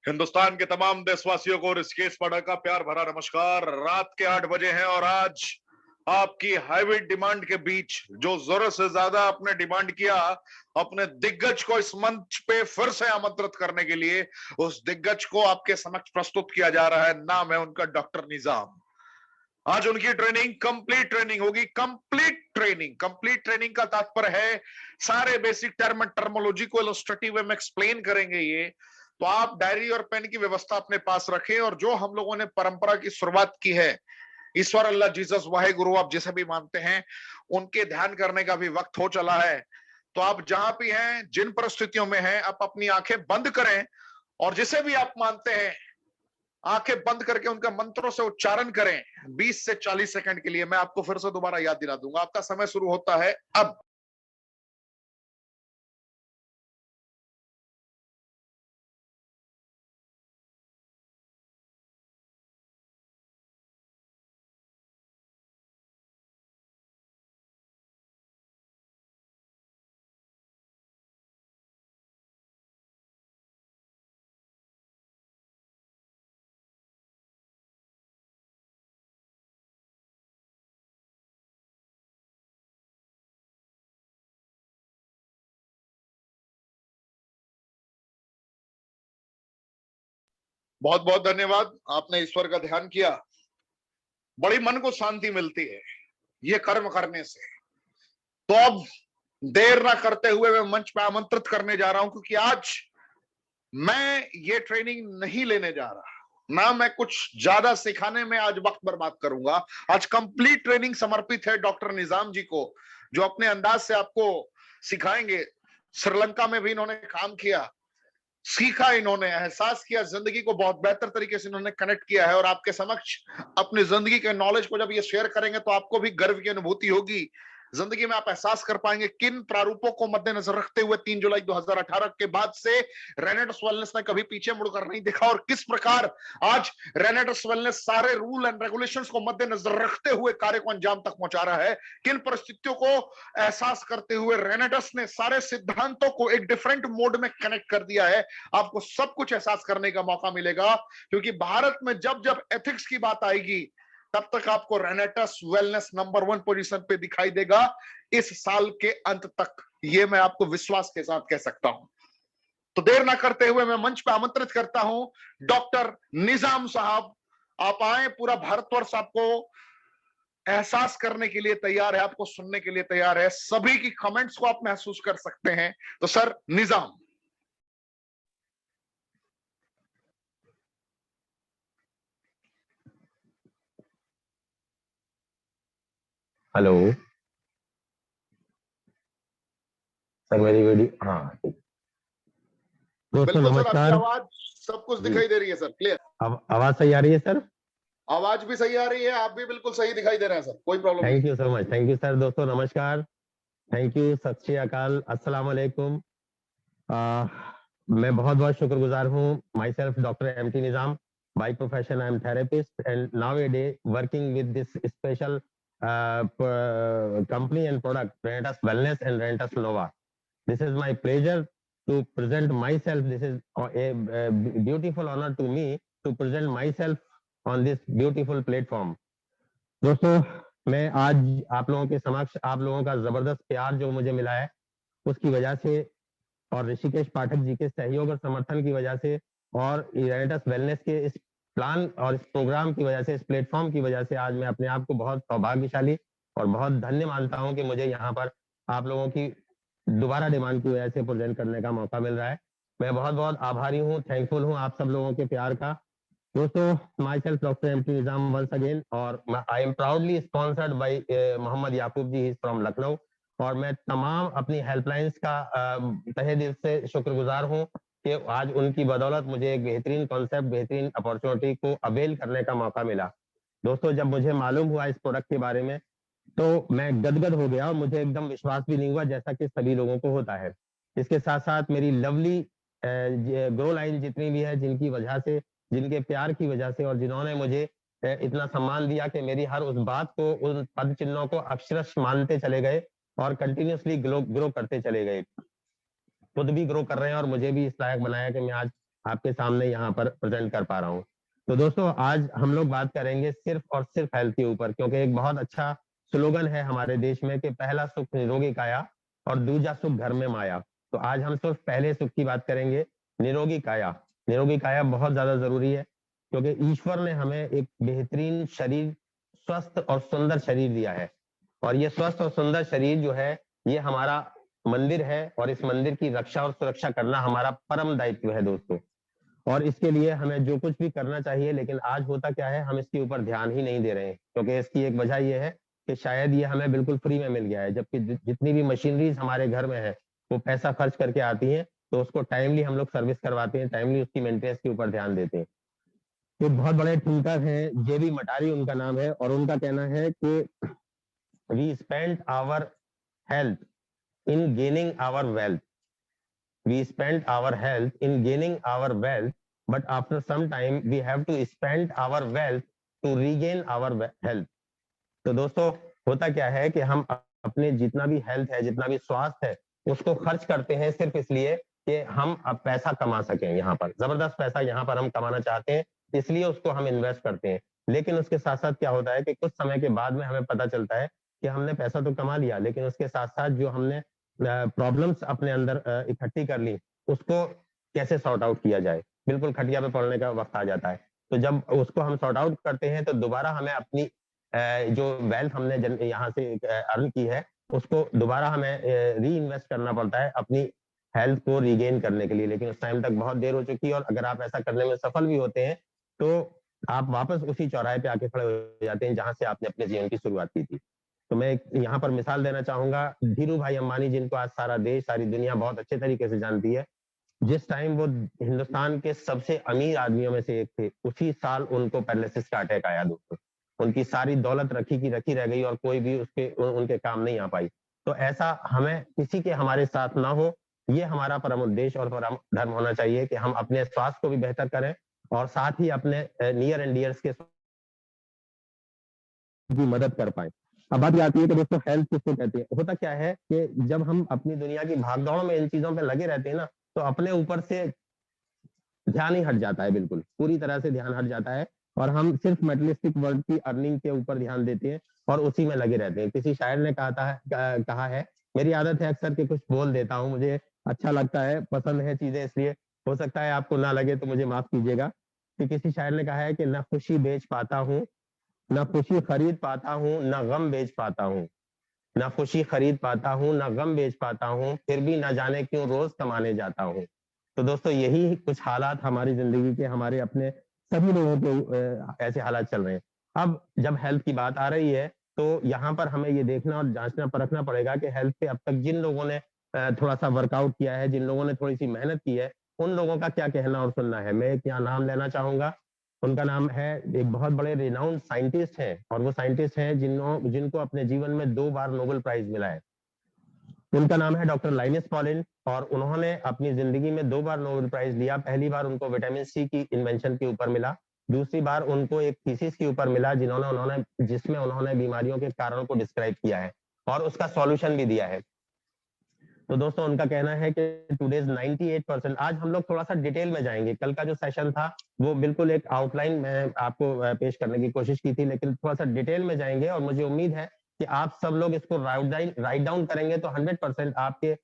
हिंदुस्तान के तमाम देशवासियों को ऋषिकेश पड़ा का प्यार भरा नमस्कार। रात के 8 बजे हैं और आज आपकी हैवी डिमांड के बीच जो जरूरत से ज्यादा आपने डिमांड किया अपने दिग्गज को इस मंच पे फिर से आमंत्रित करने के लिए, उस दिग्गज को आपके समक्ष प्रस्तुत किया जा रहा है। नाम है उनका डॉक्टर निजाम। आज उनकी ट्रेनिंग कंप्लीट ट्रेनिंग होगी। कंप्लीट ट्रेनिंग का तात्पर्य है सारे बेसिक टर्म टर्मोलॉजी को इलस्ट्रेटिव वे में एक्सप्लेन करेंगे ये। तो आप डायरी और पेन की व्यवस्था अपने पास रखें और जो हम लोगों ने परंपरा की शुरुआत की है, ईश्वर, अल्लाह, जीसस, वाहे गुरु, आप जिसे भी मानते हैं, उनके ध्यान करने का भी वक्त हो चला है। तो आप जहां भी हैं, जिन परिस्थितियों में हैं, आप अपनी आंखें बंद करें और जिसे भी आप मानते हैं आंखें बंद करके उनका मंत्रों से उच्चारण करें 20 से 40 सेकंड के लिए। मैं आपको फिर से दोबारा याद दिला दूंगा। आपका समय शुरू होता है अब। बहुत बहुत धन्यवाद, आपने ईश्वर का ध्यान किया। बड़ी मन को शांति मिलती है ये कर्म करने से। तो अब देर ना करते हुए मैं मंच पे आमंत्रित करने जा रहा हूं, क्योंकि आज मैं ये ट्रेनिंग नहीं लेने जा रहा, ना मैं कुछ ज्यादा सिखाने में आज वक्त बर्बाद करूंगा। आज कंप्लीट ट्रेनिंग समर्पित है डॉक्टर निजाम जी को, जो अपने अंदाज से आपको सिखाएंगे। श्रीलंका में भी इन्होंने काम किया, सीखा, इन्होंने एहसास किया, जिंदगी को बहुत बेहतर तरीके से इन्होंने कनेक्ट किया है और आपके समक्ष अपनी जिंदगी के नॉलेज को जब ये शेयर करेंगे तो आपको भी गर्व की अनुभूति होगी। जिंदगी में आप एहसास कर पाएंगे किन प्रारूपों को मद्देनजर रखते हुए 3 जुलाई 2018 के बाद से रेनेटस वेलनेस ने कभी पीछे मुड़कर नहीं देखा और किस प्रकार आज रेनेटस वेलनेस सारे रूल एंड रेगुलेशंस को मद्देनजर रखते हुए कार्य को अंजाम तक पहुंचा रहा है। किन परिस्थितियों को एहसास करते हुए रेनेटस ने सारे सिद्धांतों को एक डिफरेंट मोड में कनेक्ट कर दिया है। आपको सब कुछ एहसास करने का मौका मिलेगा, क्योंकि भारत में जब जब एथिक्स की बात आएगी तब तक आपको रेनेटस वेलनेस नंबर 1 पोजीशन पे दिखाई देगा इस साल के अंत तक। ये मैं आपको विश्वास के साथ कह सकता हूं। तो देर ना करते हुए मैं मंच पे आमंत्रित करता हूं डॉक्टर निजाम साहब। आप आए, पूरा भारतवर्ष आपको एहसास करने के लिए तैयार है, आपको सुनने के लिए तैयार है। सभी की कमेंट्स को आप महसूस कर सकते हैं। तो सर निजाम। हेलो सर, मेरी वीडियो, हाँ ठीक। दोस्तों नमस्कार। आवाज सब कुछ दिखाई दे रही है सर, क्लियर? आवाज सही आ रही है सर? आवाज भी सही आ रही है, आप भी बिल्कुल सही दिखाई दे रहे हैं सर, कोई प्रॉब्लम नहीं। Thank you so much, thank you sir. दोस्तों नमस्कार, थैंक यू, सत श्री अकाल, अस्सलाम वालेकुम। मैं बहुत बहुत शुक्रगुजार हूँ। Myself doctor MT Nizam, by profession I am therapist and nowadays working with this special company and product Renetas Wellness and Renetas Nova. This is my pleasure to present myself. This is a beautiful honor to me to present myself on this beautiful platform. दोस्तों मैं आज आप लोगों के समक्ष आप लोगों का जबरदस्त प्यार जो मुझे मिला है उसकी वजह से और ऋषिकेश पाठक जी के सहयोग और समर्थन की वजह से और रेनेटस वेलनेस के इस प्लान और इस प्रोग्राम की वजह से, इस प्लेटफॉर्म की वजह से आज मैं अपने आप को बहुत सौभाग्यशाली और बहुत धन्य मानता हूं कि मुझे यहाँ पर आप लोगों की दोबारा डिमांड की वजह से प्रेजेंट करने का मौका मिल रहा है। मैं बहुत बहुत आभारी हूँ, थैंकफुल हूँ आप सब लोगों के प्यार का। दोस्तों myself doctor MT Nizam once again, और I am proudly sponsored by Mohammad Yakub ji, he is from Lucknow. और मैं तमाम अपनी हेल्पलाइंस का तहे दिल से शुक्रगुजार हूँ कि आज उनकी बदौलत मुझे एक बेहतरीन कॉन्सेप्ट, बेहतरीन अपॉर्चुनिटी को अवेल करने का मौका मिला। दोस्तों जब मुझे मालूम हुआ इस प्रोडक्ट के बारे में तो मैं गदगद हो गया और मुझे एकदम विश्वास भी नहीं हुआ, जैसा कि सभी लोगों को होता है। इसके साथ साथ मेरी लवली ग्रो लाइन जितनी भी है, जिनकी वजह से, जिनके प्यार की वजह से और जिन्होंने मुझे इतना सम्मान दिया कि मेरी हर उस बात को, उन पद चिन्हों को अक्षरश मानते चले गए और कंटिन्यूसली ग्रो करते चले गए। खुद भी ग्रो कर रहे हैं और मुझे भी इस लायक बनाया कि मैं आज आपके सामने यहाँ पर प्रेजेंट कर पा रहा हूँ। तो दोस्तों आज हम लोग बात करेंगे सिर्फ और सिर्फ हेल्थ के ऊपर, क्योंकि एक बहुत अच्छा स्लोगन है हमारे देश में कि पहला सुख निरोगी काया और दूजा सुख घर में माया। तो आज हम सिर्फ पहले सुख की बात करेंगे, निरोगी काया। निरोगी काया बहुत ज्यादा जरूरी है, क्योंकि ईश्वर ने हमें एक बेहतरीन शरीर, स्वस्थ और सुंदर शरीर दिया है, और ये स्वस्थ और सुंदर शरीर जो है ये हमारा मंदिर है, और इस मंदिर की रक्षा और सुरक्षा करना हमारा परम दायित्व है दोस्तों। और इसके लिए हमें जो कुछ भी करना चाहिए, लेकिन आज होता क्या है, हम इसके ऊपर ध्यान ही नहीं दे रहे हैं, क्योंकि इसकी एक वजह यह है कि शायद ये हमें बिल्कुल फ्री में मिल गया है, जबकि जितनी भी मशीनरीज हमारे घर में है वो पैसा खर्च करके आती हैं, तो उसको टाइमली हम लोग सर्विस करवाते हैं, टाइमली उसकी मेंटेनेंस के ऊपर ध्यान देते हैं। एक बहुत बड़े थिंकर हैं जेबी मटारी उनका नाम है, और उनका कहना है कि we spend our health in gaining our wealth. We spend our health in gaining our wealth, but after some time we have to spend our wealth to regain our health. तो दोस्तों होता क्या है कि हम अपने जितना भी हेल्थ है, जितना भी स्वास्थ्य है, उसको खर्च करते हैं सिर्फ इसलिए कि हम अब पैसा कमा सकें। यहाँ पर जबरदस्त पैसा यहाँ पर हम कमाना चाहते हैं, इसलिए उसको हम इन्वेस्ट करते हैं। लेकिन उसके साथ साथ क्या होता है कि कुछ समय के बाद में हमें पता चलता है कि हमने पैसा तो कमा लिया, लेकिन उसके साथ साथ जो हमने प्रॉब्लम्स अपने अंदर इकट्ठी कर ली, उसको कैसे सॉर्ट आउट किया जाए, बिल्कुल खटिया पे पड़ने का वक्त आ जाता है। तो जब उसको हम सॉर्ट आउट करते हैं तो दोबारा हमें अपनी जो वेल्थ हमने यहाँ से अर्न की है उसको दोबारा हमें री इन्वेस्ट करना पड़ता है अपनी हेल्थ को रिगेन करने के लिए। लेकिन उस टाइम तक बहुत देर हो चुकी है, और अगर आप ऐसा करने में सफल भी होते हैं तो आप वापस उसी चौराहे पे आके खड़े हो जाते हैं जहां से आपने अपने जीवन की शुरुआत की थी। तो मैं यहाँ पर मिसाल देना चाहूंगा धीरू भाई अंबानी, जिनको आज सारा देश, सारी दुनिया बहुत अच्छे तरीके से जानती है। जिस टाइम वो हिंदुस्तान के सबसे अमीर आदमियों में से एक थे, उसी साल उनको पैरालिसिस का अटैक आया दोस्तों। उनकी सारी दौलत रखी की रखी रह गई, और कोई भी उनके काम नहीं आ पाई। तो ऐसा हमें किसी के हमारे साथ ना हो, ये हमारा परम उद्देश्य और परम धर्म होना चाहिए कि हम अपने स्वास्थ्य को भी बेहतर करें, और साथ ही अपने नियर एंड डियर्स के भी मदद कर पाए। अब बात आती है कि दोस्तों हेल्थ किसको कहते हैं। होता क्या है कि जब हम अपनी दुनिया की भागदौड़ में इन चीजों पे लगे रहते हैं ना, तो अपने ऊपर से ध्यान ही हट जाता है, बिल्कुल पूरी तरह से ध्यान हट जाता है, और हम सिर्फ मेटलिस्टिक वर्ल्ड की अर्निंग के ऊपर ध्यान देते हैं और उसी में लगे रहते हैं। किसी शायर ने कहा है, मेरी आदत है अक्सर के कुछ बोल देता हूँ, मुझे अच्छा लगता है, पसंद है चीजें, इसलिए हो सकता है आपको ना लगे तो मुझे माफ कीजिएगा। कि किसी शायर ने कहा है कि न खुशी बेच पाता हूँ, न खुशी खरीद पाता हूँ, न गम बेच पाता हूँ, न खुशी खरीद पाता हूँ, न गम बेच पाता हूँ, फिर भी न जाने क्यों रोज कमाने जाता हूँ। तो दोस्तों यही कुछ हालात हमारी जिंदगी के, हमारे अपने सभी लोगों के ऐसे हालात चल रहे हैं। अब जब हेल्थ की बात आ रही है तो यहाँ पर हमें ये देखना और जांचना परखना पड़ेगा कि हेल्थ पे अब तक जिन लोगों ने थोड़ा सा वर्कआउट किया है, जिन लोगों ने थोड़ी सी मेहनत की है, उन लोगों का क्या कहना और सुनना है। मैं एक यहाँ नाम लेना चाहूंगा, उनका नाम है, एक बहुत बड़े रिनाउंड साइंटिस्ट हैं, और वो साइंटिस्ट हैं जिनको अपने जीवन में 2 बार नोबेल प्राइज मिला है। उनका नाम है डॉक्टर लाइनस पॉलिन, और उन्होंने अपनी जिंदगी में 2 बार नोबेल प्राइज लिया। पहली बार उनको विटामिन सी की इन्वेंशन के ऊपर मिला, दूसरी बार उनको एक थीसिस के ऊपर मिला जिसमें उन्होंने बीमारियों के कारणों को डिस्क्राइब किया है और उसका सॉल्यूशन भी दिया है। तो दोस्तों उनका कहना है कि टुडेज 98%, आज हम लोग थोड़ा सा डिटेल में जाएंगे। कल का जो सेशन था वो बिल्कुल एक आउटलाइन में आपको पेश करने की कोशिश की थी, लेकिन थोड़ा सा डिटेल में जाएंगे, और मुझे उम्मीद है कि आप सब लोग इसको राइट डाउन करेंगे तो 100% आपके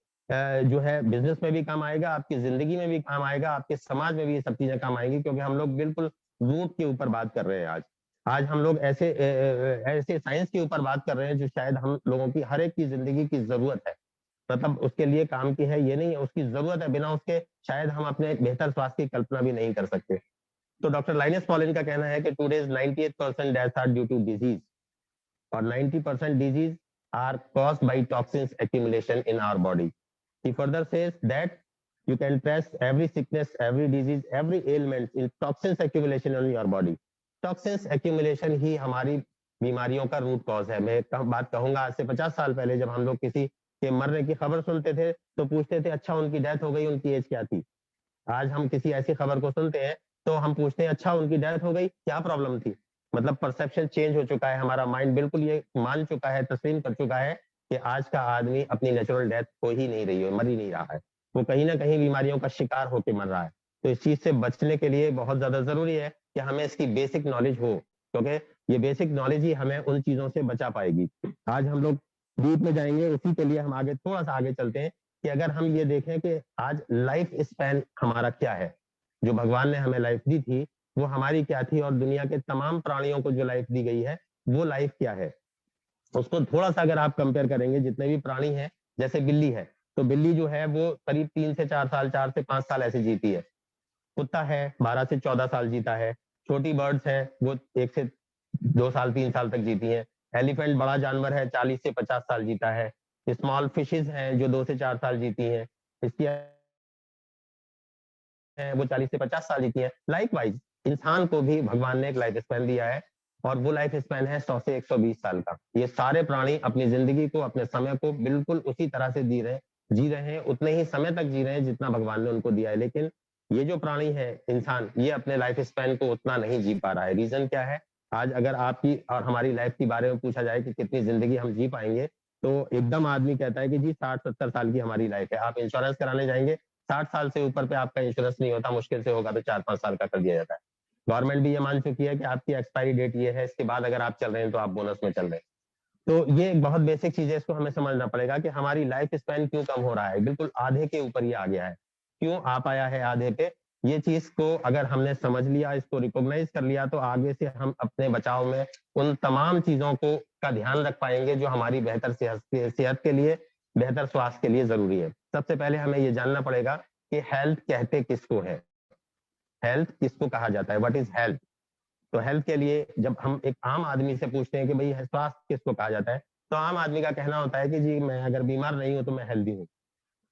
जो है बिजनेस में भी काम आएगा, आपकी जिंदगी में भी काम आएगा, आपके समाज में भी ये सब चीजें काम आएंगी, क्योंकि हम लोग बिल्कुल रूट के ऊपर बात कर रहे हैं। आज हम लोग ऐसे साइंस के ऊपर बात कर रहे हैं जो शायद हम लोगों की हर एक की जिंदगी की जरूरत है, मतलब उसके लिए काम की है ये नहीं है, उसकी जरूरत है, बिना उसके शायद हम अपने बेहतर स्वास्थ्य की कल्पना भी नहीं कर सकते। तो डॉक्टर लाइनस पॉलिन का कहना है कि today's 98% deaths are due to disease, और 90% disease are caused by toxins accumulation in our body. He further says that you can trace every sickness, every disease, every ailment in toxins accumulation in your body. Toxins accumulation ही हमारी बीमारियों का root cause है। मैं बात कहूंगा आज से 50 साल पहले जब हम लोग किसी के मरने की खबर सुनते थे तो पूछते थे अच्छा उनकी डेथ हो गई, उनकी एज क्या थी। आज हम किसी ऐसी खबर को सुनते हैं तो हम पूछते हैं अच्छा उनकी डेथ हो गई, क्या प्रॉब्लम थी। मतलब परसेप्शन चेंज हो चुका है, हमारा माइंड बिल्कुल ये मान चुका है, तस्लीम कर चुका है कि आज का आदमी अपनी नेचुरल डेथ हो ही नहीं रही है, मर ही नहीं रहा है, वो कहीं ना कहीं बीमारियों का शिकार होकर मर रहा है। तो इस चीज से बचने के लिए बहुत ज्यादा जरूरी है कि हमें इसकी बेसिक नॉलेज हो, क्योंकि ये बेसिक नॉलेज ही हमें उन चीजों से बचा पाएगी। आज हम लोग डीप में जाएंगे, उसी के लिए हम आगे थोड़ा सा आगे चलते हैं कि अगर हम ये देखें कि आज लाइफ स्पैन हमारा क्या है, जो भगवान ने हमें लाइफ दी थी वो हमारी क्या थी, और दुनिया के तमाम प्राणियों को जो लाइफ दी गई है वो लाइफ क्या है, उसको थोड़ा सा अगर आप कंपेयर करेंगे, जितने भी प्राणी हैं, जैसे बिल्ली है, तो बिल्ली जो है वो करीब 3 से 4 साल, 4 से 5 साल ऐसे जीती है। कुत्ता है 12 से 14 साल जीता है। छोटी बर्ड्स है वो 1 से 2 साल 3 साल तक जीती हैं। एलिफेंट बड़ा जानवर है 40 से 50 साल जीता है। स्मॉल फिशेज हैं जो 2 से 4 साल जीती हैं। इसकी है वो 40 से 50 साल जीती है। लाइक वाइज इंसान को भी भगवान ने एक लाइफ स्पैन दिया है, और वो लाइफ स्पैन है 100 से 120 साल का। ये सारे प्राणी अपनी जिंदगी को, अपने समय को बिल्कुल उसी तरह से जी रहे हैं, उतने ही समय तक जी रहे हैं जितना भगवान ने उनको दिया है। लेकिन ये जो प्राणी है इंसान, ये अपने लाइफ स्पैन को उतना नहीं जी पा रहा है। रीजन क्या है? आज अगर आपकी और हमारी लाइफ के बारे में पूछा जाए कि कितनी जिंदगी हम जी पाएंगे, तो एकदम आदमी कहता है कि जी 60-70 साल की हमारी लाइफ है। आप इंश्योरेंस कराने जाएंगे, 60 साल से ऊपर पे आपका इंश्योरेंस नहीं होता, मुश्किल से होगा तो 4-5 साल का कर दिया जाता है। गवर्नमेंट भी ये मान चुकी है कि आपकी एक्सपायरी डेट ये है, इसके बाद अगर आप चल रहे हैं तो आप बोनस में चल रहे हैं। तो ये एक बहुत बेसिक चीज है, इसको हमें समझना पड़ेगा कि हमारी लाइफ स्पैन क्यों कम हो रहा है, बिल्कुल आधे के ऊपर ही आ गया है, क्यों आ पाया है आधे पे। ये चीज को अगर हमने समझ लिया, इसको रिकॉग्नाइज कर लिया, तो आगे से हम अपने बचाव में उन तमाम चीजों को का ध्यान रख पाएंगे जो हमारी बेहतर सेहत के लिए, बेहतर स्वास्थ्य के लिए जरूरी है। सबसे पहले हमें ये जानना पड़ेगा कि हेल्थ कहते किसको है, हेल्थ किसको कहा जाता है, व्हाट इज हेल्थ। तो हेल्थ के लिए जब हम एक आम आदमी से पूछते हैं कि भाई स्वास्थ्य किसको कहा जाता है, तो आम आदमी का कहना होता है कि जी मैं अगर बीमार नहीं हूं तो मैं हेल्दी हूँ।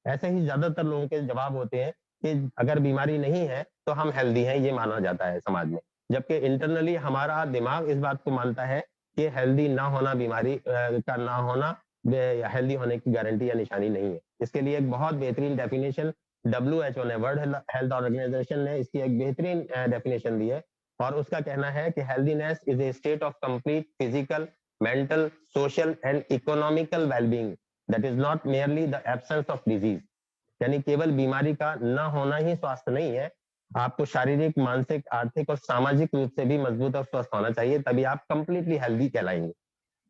ऐसे ही ज्यादातर लोगों के जवाब होते हैं कि अगर बीमारी नहीं है तो हम हेल्दी हैं, ये माना जाता है समाज में। जबकि इंटरनली हमारा दिमाग इस बात को मानता है कि हेल्दी ना होना, बीमारी का ना होना हेल्दी होने की गारंटी या निशानी नहीं है। इसके लिए एक बहुत बेहतरीन डेफिनेशन WHO ने, वर्ल्ड हेल्थ ऑर्गेनाइजेशन ने इसकी एक बेहतरीन डेफिनेशन दी है, और उसका कहना है कि healthiness is a state of complete physical, mental, social and economical wellbeing that is not merely the absence of disease. यानी केवल बीमारी का न होना ही स्वास्थ्य नहीं है, आपको शारीरिक, मानसिक, आर्थिक और सामाजिक रूप से भी मजबूत और स्वस्थ होना चाहिए, तभी आप कंप्लीटली हेल्दी कहलाएंगे।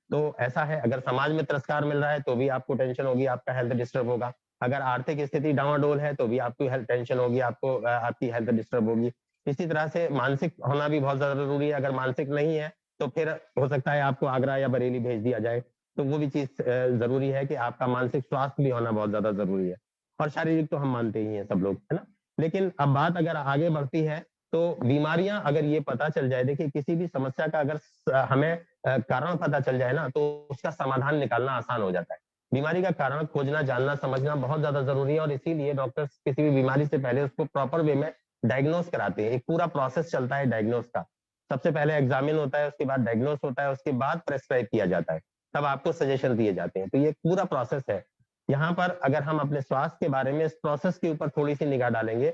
तो ऐसा है, अगर समाज में तिरस्कार मिल रहा है तो भी आपको टेंशन होगी, आपका हेल्थ डिस्टर्ब होगा। अगर आर्थिक स्थिति डावाडोल है तो भी आपको हेल्थ टेंशन होगी, आपको आपकी हेल्थ डिस्टर्ब होगी। इसी तरह से मानसिक होना भी बहुत ज्यादा जरूरी है। अगर मानसिक नहीं है तो फिर हो सकता है आपको आगरा या बरेली भेज दिया जाए। तो वो भी चीज जरूरी है कि आपका मानसिक स्वास्थ्य भी होना बहुत ज्यादा जरूरी है। और शारीरिक तो हम मानते ही हैं सब लोग, है ना। लेकिन अब बात अगर आगे बढ़ती है तो बीमारियां अगर ये पता चल जाए, देखिए किसी भी समस्या का अगर हमें कारण पता चल जाए ना, तो उसका समाधान निकालना आसान हो जाता है। बीमारी का कारण खोजना, जानना, समझना बहुत ज्यादा जरूरी है, और इसीलिए डॉक्टर्स किसी भी बीमारी से पहले उसको प्रॉपर वे में डायग्नोस कराते हैं। एक पूरा प्रोसेस चलता है डायग्नोस का। सबसे पहले एग्जामिन होता है, उसके बाद डायग्नोस होता है, उसके बाद प्रेस्क्राइब किया जाता है, तब आपको सजेशन दिए जाते हैं। तो ये पूरा प्रोसेस है। यहाँ पर अगर हम अपने स्वास्थ्य के बारे में इस प्रोसेस के ऊपर थोड़ी सी निगाह डालेंगे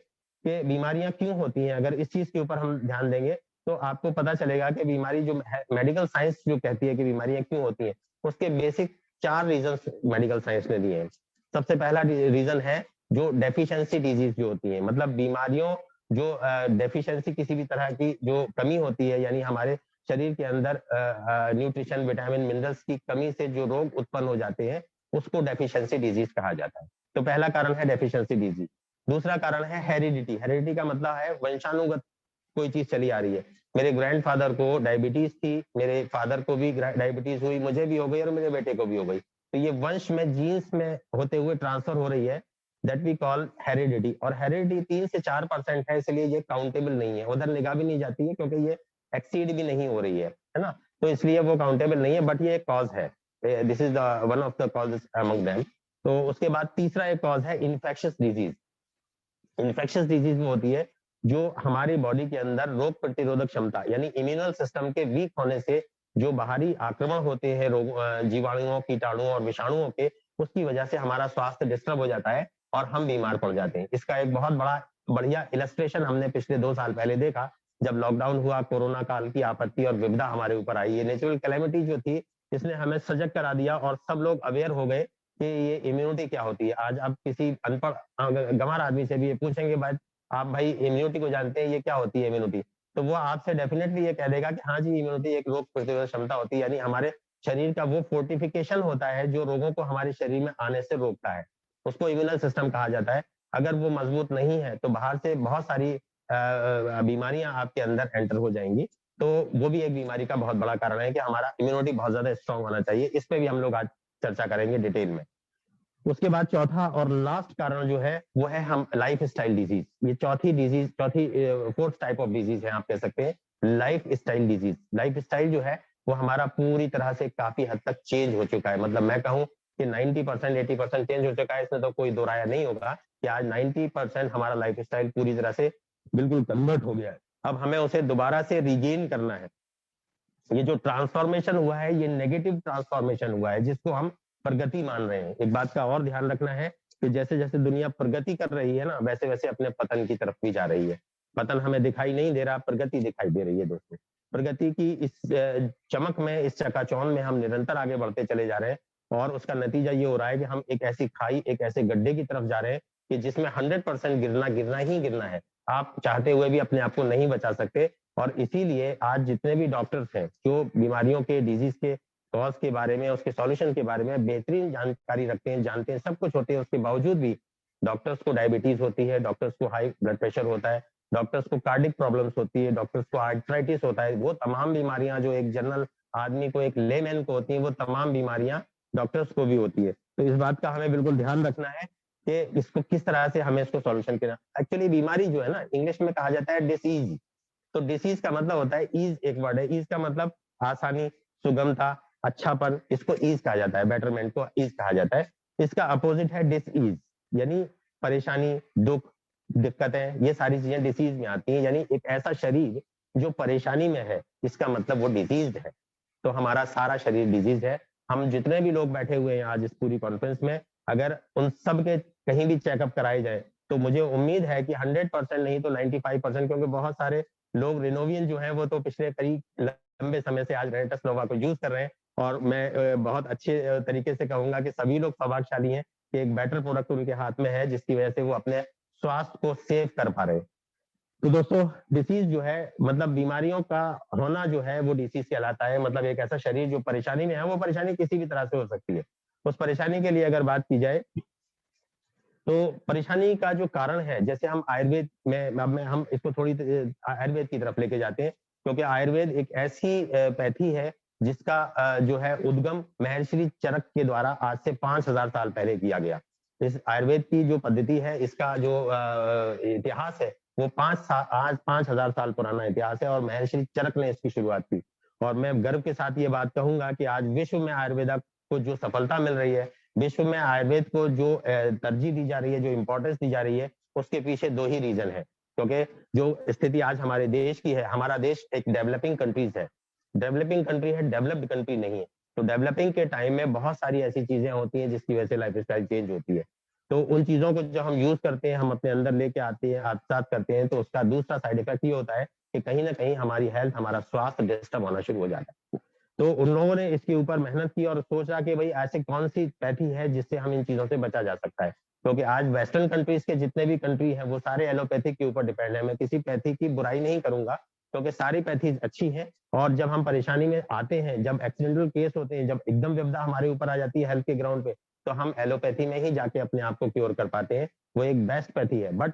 कि बीमारियां क्यों होती हैं, अगर इस चीज के ऊपर हम ध्यान देंगे तो आपको पता चलेगा कि बीमारी जो मेडिकल साइंस जो कहती है कि बीमारियां क्यों होती हैं, उसके बेसिक 4 रीजन मेडिकल साइंस ने दिए हैं। सबसे पहला रीजन है जो डेफिशिएंसी डिजीज जो होती है, मतलब बीमारियों जो डेफिशिएंसी, किसी भी तरह की जो कमी होती है, यानी हमारे शरीर के अंदर न्यूट्रिशन, विटामिन, मिनरल्स की कमी से जो रोग उत्पन्न हो जाते हैं, उसको डेफिशिएंसी डिजीज कहा जाता है। तो पहला कारण है डेफिशिएंसी डिजीज। दूसरा कारण है हेरिडिटी। हेरिडिटी का मतलब है वंशानुगत कोई चीज चली आ रही है। मेरे ग्रैंडफादर को डायबिटीज थी, मेरे फादर को भी डायबिटीज हुई, मुझे भी हो गई और मेरे बेटे को भी हो गई। तो ये वंश में, जीन्स में होते हुए ट्रांसफर हो रही है, दैट वी कॉल हेरिडिटी। और हेरिडिटी 3 से 4% है, इसलिए ये काउंटेबल नहीं है, उधर निगाह भी नहीं जाती है, क्योंकि ये एक्सीड भी नहीं हो रही है ना। तो इसलिए वो काउंटेबल नहीं है, बट ये एक कॉज है। This is one of the causes among them. तो उसके बाद तीसरा एक कॉज है इन्फेक्शियस डिजीज। इन्फेक्शियस डिजीज वो होती है जो हमारी बॉडी के अंदर रोग प्रतिरोधक क्षमता, यानी इम्यूनल सिस्टम के वीक होने से जो बाहरी आक्रमण होते हैं रोग, जीवाणुओं, कीटाणुओं और विषाणुओं के, उसकी वजह से हमारा स्वास्थ्य डिस्टर्ब हो जाता है और हम बीमार पड़ जाते हैं। इसका एक बहुत बड़ा बढ़िया इलस्ट्रेशन हमने पिछले 2 साल पहले देखा, जब लॉकडाउन हुआ, कोरोना काल की आपत्ति और विपदा हमारे ऊपर आई। ये नेचुरल कैलेमिटी जो थी, इसने हमें सजग करा दिया और सब लोग अवेयर हो गए कि ये इम्यूनिटी क्या होती है। आज आप किसी अनपढ़ गंवार आदमी से भी ये पूछेंगे, भाई आप भाई इम्यूनिटी को जानते हैं, ये क्या होती है इम्यूनिटी, तो वो आपसे डेफिनेटली ये कह देगा कि हाँ जी इम्यूनिटी एक रोग प्रतिरोधक क्षमता होती है, यानी हमारे शरीर का वो फोर्टिफिकेशन होता है जो रोगों को हमारे शरीर में आने से रोकता है, उसको इम्यूनल सिस्टम कहा जाता है। अगर वो मजबूत नहीं है तो बाहर से बहुत सारी बीमारियां आपके अंदर एंटर हो जाएंगी। तो वो भी एक बीमारी का बहुत बड़ा कारण है कि हमारा इम्यूनिटी बहुत ज्यादा स्ट्रांग होना चाहिए। इस पे भी हम लोग आज चर्चा करेंगे डिटेल में। उसके बाद चौथा और लास्ट कारण जो है वो है हम लाइफ स्टाइल डिजीज। ये चौथी फोर्थ टाइप ऑफ डिजीज है, आप कह सकते हैं life style disease. Life style जो है वो हमारा पूरी तरह से काफी हद तक चेंज हो चुका है, मतलब मैं कहूँ कि 90% 80% चेंज हो चुका है, इसमें तो कोई दो राय नहीं होगा कि आज 90% हमारा लाइफ स्टाइल पूरी तरह से बिल्कुल कन्वर्ट हो गया है। अब हमें उसे दोबारा से रिगेन करना है। ये जो ट्रांसफॉर्मेशन हुआ है ये नेगेटिव ट्रांसफॉर्मेशन हुआ है जिसको हम प्रगति मान रहे हैं। एक बात का और ध्यान रखना है कि जैसे जैसे दुनिया प्रगति कर रही है ना, वैसे वैसे अपने पतन की तरफ भी जा रही है। पतन हमें दिखाई नहीं दे रहा, प्रगति दिखाई दे रही है दोस्तों। प्रगति की इस चमक में, इस चकाचौंध में हम निरंतर आगे बढ़ते चले जा रहे हैं और उसका नतीजा ये हो रहा है कि हम एक ऐसी खाई, एक ऐसे गड्ढे की तरफ जा रहे हैं कि जिसमें 100% गिरना ही गिरना है। आप चाहते हुए भी अपने आप को नहीं बचा सकते। और इसीलिए आज जितने भी डॉक्टर्स हैं जो बीमारियों के, डिजीज के कॉज के बारे में, उसके सॉल्यूशन के बारे में बेहतरीन जानकारी रखते हैं, जानते हैं, सब कुछ होते हैं, उसके बावजूद भी डॉक्टर्स को डायबिटीज होती है, डॉक्टर्स को हाई ब्लड प्रेशर होता है, डॉक्टर्स को कार्डिक प्रॉब्लम्स होती है, डॉक्टर्स को आर्थराइटिस होता है। वो तमाम बीमारियां जो एक जनरल आदमी को, एक लेमैन को होती है, वो तमाम बीमारियां डॉक्टर्स को भी होती है। तो इस बात का हमें बिल्कुल ध्यान रखना है कि इसको किस तरह से हमें इसको सॉल्यूशन करना। एक्चुअली बीमारी जो है ना, इंग्लिश में कहा जाता है डिसीज। तो डिसीज का मतलब होता है ईज, एक वर्ड है, ईज का मतलब आसानी, सुगमता, अच्छापन, इसको ईज कहा जाता है, बेटरमेंट को ईज कहा जाता है। इसका अपोजिट है डिसईज, यानी परेशानी, दुख, दिक्कतें, ये सारी चीजें डिसीज में आती हैं। यानी एक ऐसा शरीर जो परेशानी में है, इसका मतलब वो डिजीज है। तो हमारा सारा शरीर डिजीज है। हम जितने भी लोग बैठे हुए हैं आज इस पूरी कॉन्फ्रेंस में, अगर उन सब के कहीं भी चेकअप कराए जाए तो मुझे उम्मीद है कि 100% नहीं तो 95%, क्योंकि बहुत सारे लोग रिनोवियन जो है वो तो पिछले करीब लंबे समय से आज रेंटस नोवा को यूज कर रहे हैं। और मैं बहुत अच्छे तरीके से कहूंगा कि सभी लोग सौभाग्यशाली हैं कि एक बेटर प्रोडक्ट उनके हाथ में है जिसकी वजह से वो अपने स्वास्थ्य को सेव कर पा रहे हैं। तो दोस्तों डिसीज जो है, मतलब बीमारियों का होना जो है वो डिसीज कहलाता है। मतलब एक ऐसा शरीर जो परेशानी में है, वो परेशानी किसी भी तरह से हो सकती है। उस परेशानी के लिए अगर बात की जाए तो परेशानी का जो कारण है, जैसे हम आयुर्वेद में, अब हम इसको थोड़ी आयुर्वेद की तरफ लेके जाते हैं, क्योंकि आयुर्वेद एक ऐसी पैथी है जिसका जो है उद्गम महर्षि चरक के द्वारा आज से 5000 साल पहले किया गया। इस आयुर्वेद की जो पद्धति है, इसका जो इतिहास है वो आज 5000 साल पुराना इतिहास है और महर्षि चरक ने इसकी शुरुआत की। और मैं गर्व के साथ ये बात कहूंगा कि आज विश्व में आयुर्वेदा को जो सफलता मिल रही है, विश्व में आयुर्वेद को जो तरजीह दी जा रही है, जो इंपॉर्टेंस दी जा रही है, उसके पीछे दो ही रीजन है। क्योंकि जो स्थिति आज हमारे देश की है, हमारा देश एक डेवलपिंग कंट्रीज है, डेवलपिंग कंट्री है, डेवलप्ड कंट्री नहीं है। तो डेवलपिंग के टाइम में बहुत सारी ऐसी चीजें होती हैं जिसकी वजह से लाइफ स्टाइल चेंज होती है। तो उन चीजों को जो हम यूज करते हैं, हम अपने अंदर लेके आते हैं, आत्मसात करते हैं, तो उसका दूसरा साइड इफेक्ट ये होता है कि कहीं ना कहीं हमारी हेल्थ, हमारा स्वास्थ्य डिस्टर्ब होना शुरू हो जाता है। तो उन लोगों ने इसके ऊपर मेहनत की और सोचा कि भाई ऐसे कौन सी पैथी है जिससे हम इन चीजों से बचा जा सकता है। क्योंकि आज वेस्टर्न कंट्रीज के जितने भी कंट्री हैं वो सारे एलोपैथिक के ऊपर डिपेंड है। मैं किसी पैथी की बुराई नहीं करूंगा क्योंकि सारी पैथी अच्छी हैं। और जब हम परेशानी में आते हैं, जब एक्सीडेंटल केस होते हैं, जब एकदम विपदा हमारे ऊपर आ जाती है हेल्थ के ग्राउंड पे, तो हम एलोपैथी में ही जाके अपने आप को क्योर कर पाते हैं। वो एक बेस्ट पैथी है। बट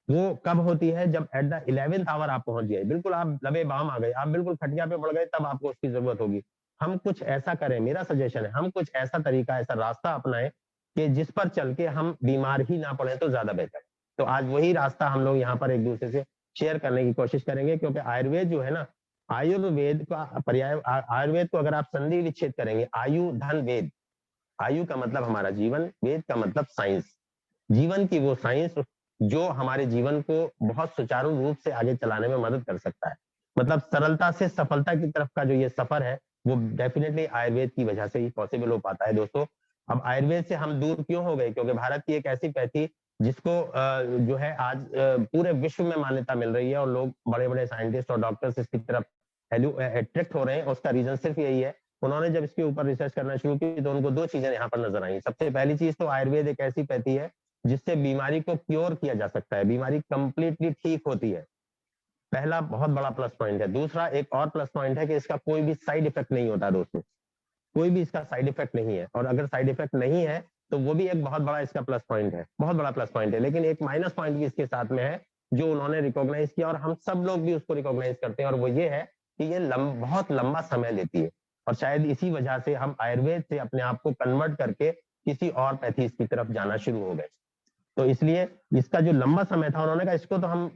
वो कब होती है? जब एट द 11th आवर आप पहुंच गए, बिल्कुल आप लबे बाम आ गए, आप बिल्कुल खटिया पे पड़ गए, तब आपको उसकी जरूरत होगी। हम कुछ ऐसा करें, मेरा सजेशन है, हम कुछ ऐसा तरीका, ऐसा रास्ता अपनाएं कि जिस पर चल के हम बीमार ही ना पड़े तो ज्यादा बेहतर। तो आज वही रास्ता हम लोग यहाँ पर एक दूसरे से शेयर करने की कोशिश करेंगे। क्योंकि आयुर्वेद जो है ना, आयुर्वेद का पर्याय, आयुर्वेद को अगर आप संधि विच्छेद करेंगे, आयु धन वेद, आयु का मतलब हमारा जीवन, वेद का मतलब साइंस, जीवन की वो साइंस जो हमारे जीवन को बहुत सुचारू रूप से आगे चलाने में मदद कर सकता है। मतलब सरलता से सफलता की तरफ का जो ये सफर है वो डेफिनेटली आयुर्वेद की वजह से ही पॉसिबल हो पाता है दोस्तों। अब आयुर्वेद से हम दूर क्यों हो गए? क्योंकि भारत की एक ऐसी पैथी जिसको जो है आज पूरे विश्व में मान्यता मिल रही है और लोग, बड़े बड़े साइंटिस्ट और डॉक्टर्स इसकी तरफ अट्रैक्ट हो रहे हैं। उसका रीजन सिर्फ यही है, उन्होंने जब इसके ऊपर रिसर्च करना शुरू की तो उनको दो चीजें यहाँ पर नजर आई। सबसे पहली चीज तो आयुर्वेद एक ऐसी पैथी है जिससे बीमारी को क्योर किया जा सकता है, बीमारी कंप्लीटली ठीक होती है। पहला बहुत बड़ा प्लस पॉइंट है। दूसरा एक और प्लस पॉइंट है कि इसका कोई भी साइड इफेक्ट नहीं होता दोस्तों, कोई भी इसका साइड इफेक्ट नहीं है। और अगर साइड इफेक्ट नहीं है तो वो भी एक बहुत बड़ा इसका प्लस पॉइंट है, बहुत बड़ा प्लस पॉइंट है। लेकिन एक माइनस पॉइंट भी इसके साथ में है जो उन्होंने रिकॉग्नाइज किया और हम सब लोग भी उसको रिकॉग्नाइज करते हैं, और वो ये है कि ये बहुत लंबा समय लेती है। और शायद इसी वजह से हम आयुर्वेद से अपने आप को कन्वर्ट करके किसी और पैथीज की तरफ जाना शुरू हो गए। तो इसलिए इसका जो लंबा समय था, उन्होंने कहा इसको तो हम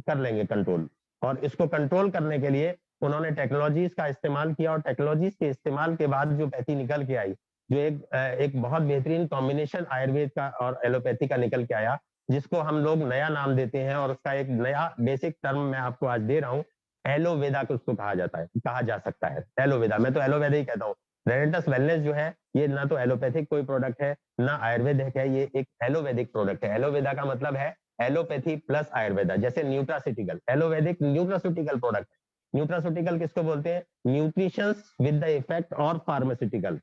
कर लेंगे कंट्रोल। और इसको कंट्रोल करने के लिए उन्होंने टेक्नोलॉजीज का इस्तेमाल किया, और टेक्नोलॉजीज के इस्तेमाल के बाद जो पैथी निकल के आई, जो एक बहुत बेहतरीन कॉम्बिनेशन आयुर्वेद का और एलोपैथी का निकल के आया, जिसको हम लोग नया नाम देते हैं। और उसका एक नया बेसिक टर्म मैं आपको आज दे रहा हूँ, एलोवेदा को उसको कहा जाता है, कहा जा सकता है एलोवेदा। मैं तो एलोवेदा ही कहता हूँ। रेनेटस वेलनेस जो है ये ना तो एलोपैथिक कोई प्रोडक्ट है ना आयुर्वेदिक है, ये एक एलोवेदिक प्रोडक्ट है। एलोवेदा का मतलब है एलोपैथी प्लस आयुर्वेदा, जैसे न्यूट्रास्यूटिकल, एलोवेदिक न्यूट्रास्यूटिकल प्रोडक्ट। न्यूट्रास्यूटिकल किसको बोलते हैं? Nutritions with the effect of pharmaceutical,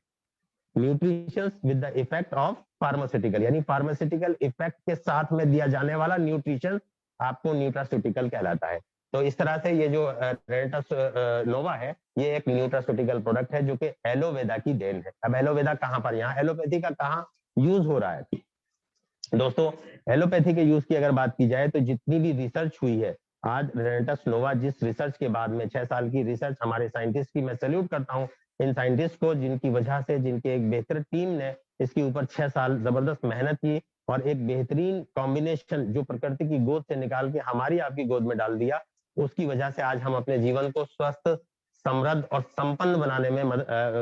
nutritions with the effect of pharmaceutical, यानी फार्मास्यूटिकल इफेक्ट के साथ में दिया जाने वाला न्यूट्रिशन आपको न्यूट्रास्यूटिकल कहलाता है। तो इस तरह से ये जो रेनेटस नोवा है, ये एक न्यूट्रास्यूटिकल प्रोडक्ट है जो कि एलोवेदा की देन है। अब एलोवेदा कहाँ पर, यहाँ एलोपैथी का कहाँ यूज हो रहा है दोस्तों? एलोपैथी के यूज की अगर बात की जाए तो जितनी भी रिसर्च हुई है आज रेनेटस नोवा, जिस रिसर्च के बाद में 6 साल की रिसर्च हमारे साइंटिस्ट की, मैं सैल्यूट करता हूँ इन साइंटिस्ट को, जिनकी वजह से, जिनके एक बेहतर टीम ने इसके ऊपर 6 साल जबरदस्त मेहनत की और एक बेहतरीन कॉम्बिनेशन जो प्रकृति की गोद से निकाल के हमारी आपकी गोद में डाल दिया, उसकी वजह से आज हम अपने जीवन को स्वस्थ, समृद्ध और संपन्न बनाने में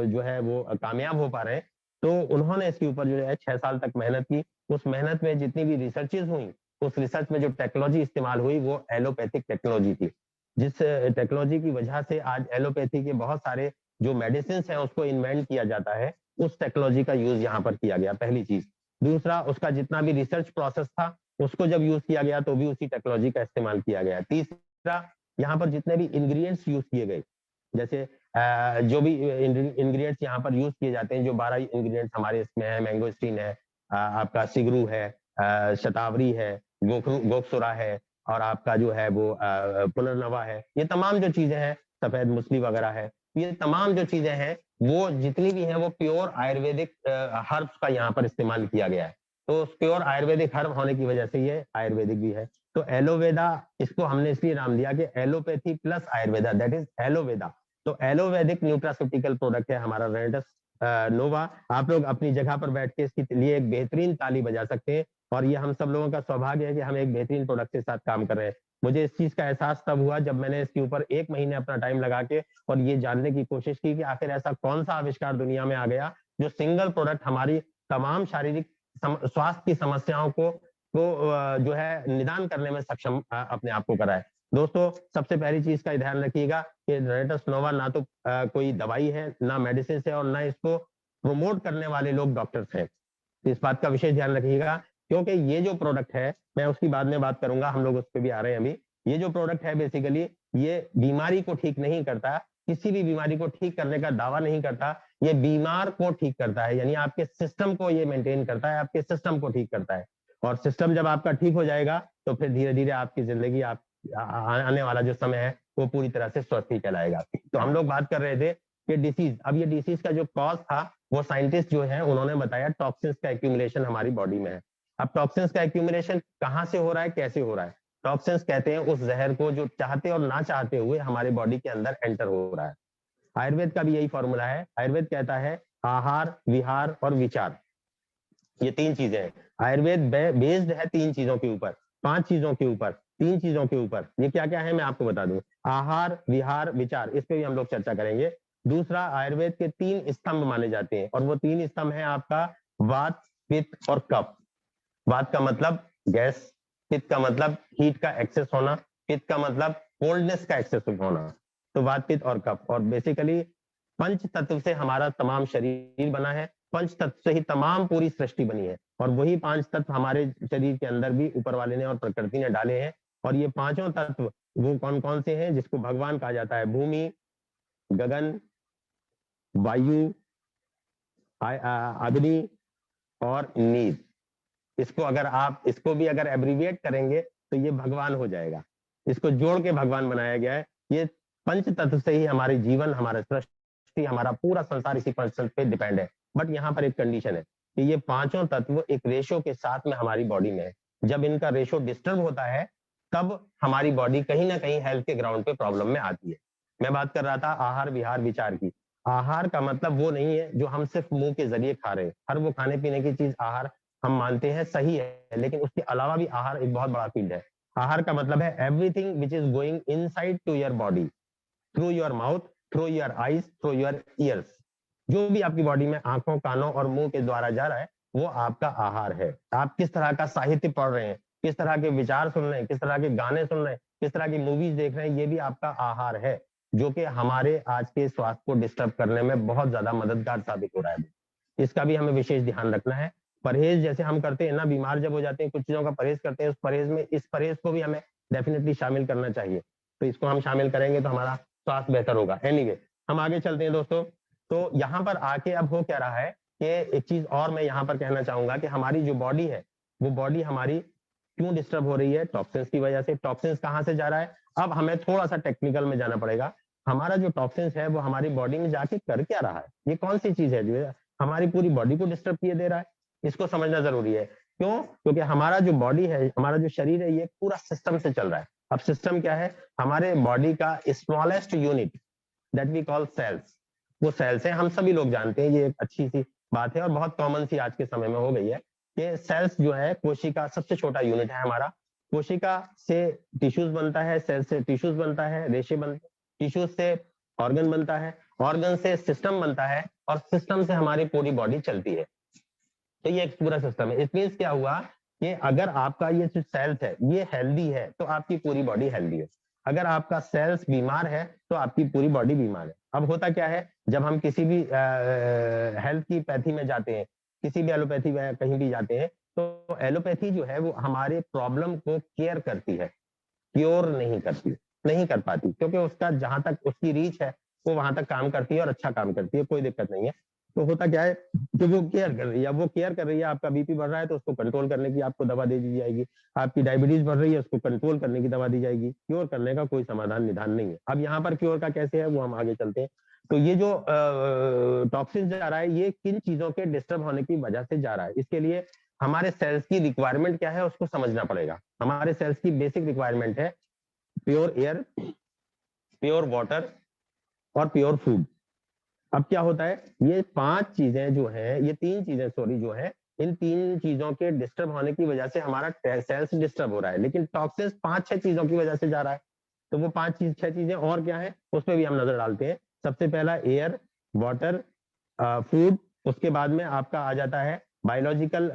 जो है वो कामयाब हो पा रहे हैं। तो उन्होंने इसके ऊपर जो है 6 साल तक मेहनत की। उस मेहनत में जितनी भी रिसर्चेज हुई, उस रिसर्च में जो टेक्नोलॉजी इस्तेमाल हुई वो एलोपैथिक टेक्नोलॉजी थी, जिस टेक्नोलॉजी की वजह से आज एलोपैथी के बहुत सारे जो मेडिसिन हैं उसको इन्वेंट किया जाता है, उस टेक्नोलॉजी का यूज यहाँ पर किया गया, पहली चीज। दूसरा, उसका जितना भी रिसर्च प्रोसेस था उसको जब यूज किया गया तो भी उसी टेक्नोलॉजी का इस्तेमाल किया गया। तीसरा, यहाँ पर जितने भी इंग्रेडिएंट्स यूज किए गए, जैसे जो भी इंग्रेडिएंट्स यहाँ पर यूज किए जाते हैं, जो 12 इंग्रेडिएंट्स हमारे इसमें है, मैंगोस्टीन है, आपका सिगरू है, शतावरी है, गोखसुरा है, और आपका जो है वो पुनर्नवा है, ये तमाम जो चीजें हैं, सफेद मुसली वगैरह है, ये तमाम जो चीजें हैं वो जितनी भी हैं वो प्योर आयुर्वेदिक हर्ब्स का यहाँ पर इस्तेमाल किया गया है। तो प्योर आयुर्वेदिक हर्ब होने की वजह से ये आयुर्वेदिक भी है। तो एलोवेदा, इसको हमने इसलिए नाम दिया कि allopathy plus Ayurveda, that is Alloveda. तो एलोवेदिक न्यूट्रास्यूटिकल प्रोडक्ट है हमारा रेनेटस नोवा। आप लोग अपनी जगह पर बैठ के इसके लिए एक बेहतरीन ताली बजा सकते हैं, और ये हम सब लोगों का सौभाग्य है कि हम एक बेहतरीन प्रोडक्ट के साथ काम कर रहे हैं। मुझे इस चीज का एहसास तब हुआ जब मैंने इसके ऊपर 1 महीने अपना टाइम लगा के और ये जानने की कोशिश की कि आखिर ऐसा कौन सा आविष्कार दुनिया में आ गया जो सिंगल प्रोडक्ट हमारी तमाम शारीरिक स्वास्थ्य की समस्याओं को जो है निदान करने में सक्षम अपने आप को कराए। दोस्तों, सबसे पहली चीज का ध्यान रखिएगा कि रेनेटस नोवा ना तो कोई दवाई है, ना मेडिसिन है, और ना इसको प्रमोट करने वाले लोग डॉक्टर्स हैं। इस बात का विशेष ध्यान रखिएगा, क्योंकि ये जो प्रोडक्ट है, मैं उसकी बाद में बात करूंगा, हम लोग उस पर भी आ रहे हैं अभी। ये जो प्रोडक्ट है बेसिकली ये बीमारी को ठीक नहीं करता, किसी भी बीमारी को ठीक करने का दावा नहीं करता, ये बीमार को ठीक करता है, यानी आपके सिस्टम को ये मेंटेन करता है, आपके सिस्टम को ठीक करता है। और सिस्टम जब आपका ठीक हो जाएगा तो फिर धीरे धीरे आपकी जिंदगी, आप आने वाला जो समय है वो पूरी तरह से स्वस्थ ही कहलाएगा। तो हम लोग बात कर रहे थे कि डिसीज, अब ये डिसीज का जो कॉज था वो साइंटिस्ट जो है उन्होंने बताया टॉक्सिन्स का एक्यूमुलेशन हमारी बॉडी में है। अब टॉक्सिन्स का एक्यूमुलेशन कहाँ से हो रहा है, कैसे हो रहा है? टॉक्सिन्स कहते हैं उस जहर को जो चाहते और ना चाहते हुए हमारे बॉडी के अंदर एंटर हो रहा है। आयुर्वेद का भी यही फॉर्मूला है। आयुर्वेद कहता है आहार, विहार और विचार, ये 3 चीजें हैं। आयुर्वेद बेस्ड है 3 चीजों के ऊपर, 5 चीजों के ऊपर, 3 चीजों के ऊपर। ये क्या क्या है मैं आपको बता दूं, आहार, विहार, विचार, इस पे भी हम लोग चर्चा करेंगे। दूसरा, आयुर्वेद के 3 स्तंभ माने जाते हैं, और वो 3 स्तंभ है आपका वात, पित्त और कफ। वात का मतलब गैस, पित्त का मतलब हीट का एक्सेस होना, पित्त का मतलब कोल्डनेस का एक्सेस होना। तो वात, पित्त और कफ, और बेसिकली पंच तत्व से हमारा तमाम शरीर बना है, पंच तत्व से ही तमाम पूरी सृष्टि बनी है, और वही 5 तत्व हमारे शरीर के अंदर भी ऊपर वाले ने और प्रकृति ने डाले हैं। और ये 5 तत्व वो कौन कौन से हैं, जिसको भगवान कहा जाता है? भूमि, गगन, वायु, अग्नि और नीर। इसको अगर आप इसको भी अगर एब्रीविएट करेंगे तो ये भगवान हो जाएगा। इसको जोड़ के भगवान बनाया गया है। ये पंच तत्व से ही हमारे जीवन, हमारा सृष्टि, हमारा पूरा संसार इसी पंच तत्व पे डिपेंड है। बट यहाँ पर एक कंडीशन है कि ये पांचों तत्व एक रेशो के साथ में हमारी बॉडी में है। जब इनका रेशो डिस्टर्ब होता है तब हमारी बॉडी कहीं ना कहीं हेल्थ के ग्राउंड पे प्रॉब्लम में आती है। मैं बात कर रहा था आहार विहार विचार की। आहार का मतलब वो नहीं है जो हम सिर्फ मुंह के जरिए खा रहे हैं। हर वो खाने पीने की चीज आहार हम मानते हैं सही है, लेकिन उसके अलावा भी आहार एक बहुत बड़ा फील्ड है। आहार का मतलब है everything which is going inside to your body through your mouth, through your eyes, through your ears. जो भी आपकी बॉडी में आंखों, कानों और मुंह के द्वारा जा रहा है वो आपका आहार है। आप किस तरह का साहित्य पढ़ रहे हैं, किस तरह के विचार सुन रहे हैं, किस तरह के गाने सुन रहे हैं, किस तरह की मूवीज देख रहे हैं, ये भी आपका आहार है, जो कि हमारे आज के स्वास्थ्य को डिस्टर्ब करने में बहुत ज्यादा मददगार साबित हो रहा है। इसका भी हमें विशेष ध्यान रखना है। परहेज जैसे हम करते हैं ना, बीमार जब हो जाते हैं कुछ चीजों का परहेज करते हैं, उस परहेज में इस परहेज को भी हमें डेफिनेटली शामिल करना चाहिए। तो इसको हम शामिल करेंगे तो हमारा स्वास्थ्य बेहतर होगा। एनीवे, हम आगे चलते हैं दोस्तों। तो यहाँ पर आके अब हो क्या रहा है कि एक चीज और मैं यहाँ पर कहना चाहूंगा कि हमारी जो बॉडी है वो बॉडी हमारी क्यों डिस्टर्ब हो रही है? टॉक्सिन्स की वजह से। टॉक्सिन्स कहाँ से जा रहा है? अब हमें थोड़ा सा टेक्निकल में जाना पड़ेगा। हमारा जो टॉक्सिन्स है वो हमारी बॉडी में जाके कर क्या रहा है? ये कौन सी चीज है जो हमारी पूरी बॉडी को डिस्टर्ब किए दे रहा है? इसको समझना जरूरी है। क्यों? क्योंकि हमारा जो बॉडी है, हमारा जो शरीर है, ये पूरा सिस्टम से चल रहा है। अब सिस्टम क्या है? हमारे बॉडी का smallest unit that we call cells, वो सेल्स है। हम सभी लोग जानते हैं, ये एक अच्छी सी बात है और बहुत कॉमन सी आज के समय में हो गई है कि सेल्स जो है कोशिका सबसे छोटा यूनिट है हमारा। कोशिका से टिश्यूज बनता है, सेल से टिश्यूज बनता है, रेशे बनते, टिश्यूज से ऑर्गन बनता है, ऑर्गन से सिस्टम बनता है और सिस्टम से हमारी पूरी बॉडी चलती है। तो ये एक पूरा सिस्टम है। इट मींस क्या हुआ कि अगर आपका ये जो सेल्स है ये हेल्दी है तो आपकी पूरी बॉडी हेल्दी है। अगर आपका सेल्स बीमार है तो आपकी पूरी बॉडी बीमार है। अब होता क्या है, जब हम किसी भी हेल्थ की पैथी में जाते हैं, किसी भी एलोपैथी में कहीं भी जाते हैं, तो एलोपैथी जो है वो हमारे प्रॉब्लम को केयर करती है, क्योर नहीं करती, नहीं कर पाती, क्योंकि उसका जहां तक उसकी रीच है वो वहां तक काम करती है और अच्छा काम करती है, कोई दिक्कत नहीं है। तो होता क्या है कि वो केयर कर रही है। वो केयर कर रही है, आपका बीपी बढ़ रहा है तो उसको कंट्रोल करने की आपको दवा दे दी जाएगी। आपकी डायबिटीज बढ़ रही है, उसको कंट्रोल करने की दवा दी जाएगी। क्योर करने का कोई समाधान निदान नहीं है। अब यहाँ पर क्योर का कैसे है वो हम आगे चलते हैं। तो ये जो टॉक्सिन जा रहा है ये किन चीजों के डिस्टर्ब होने की वजह से जा रहा है? इसके लिए हमारे सेल्स की रिक्वायरमेंट क्या है उसको समझना पड़ेगा। हमारे सेल्स की बेसिक रिक्वायरमेंट है प्योर एयर, प्योर वाटर और प्योर फूड। अब क्या होता है, ये पांच चीजें जो है, ये तीन चीजें सॉरी जो है, इन तीन चीजों के डिस्टर्ब होने की वजह से हमारा सेल्स डिस्टर्ब हो रहा है। लेकिन टॉक्सिन्स पांच छह चीजों की वजह से जा रहा है। तो वो पांच चीज छह चीजें और क्या है उस पर भी हम नजर डालते हैं। सबसे पहला एयर, वाटर, फूड। उसके बाद में आपका आ जाता है बायोलॉजिकल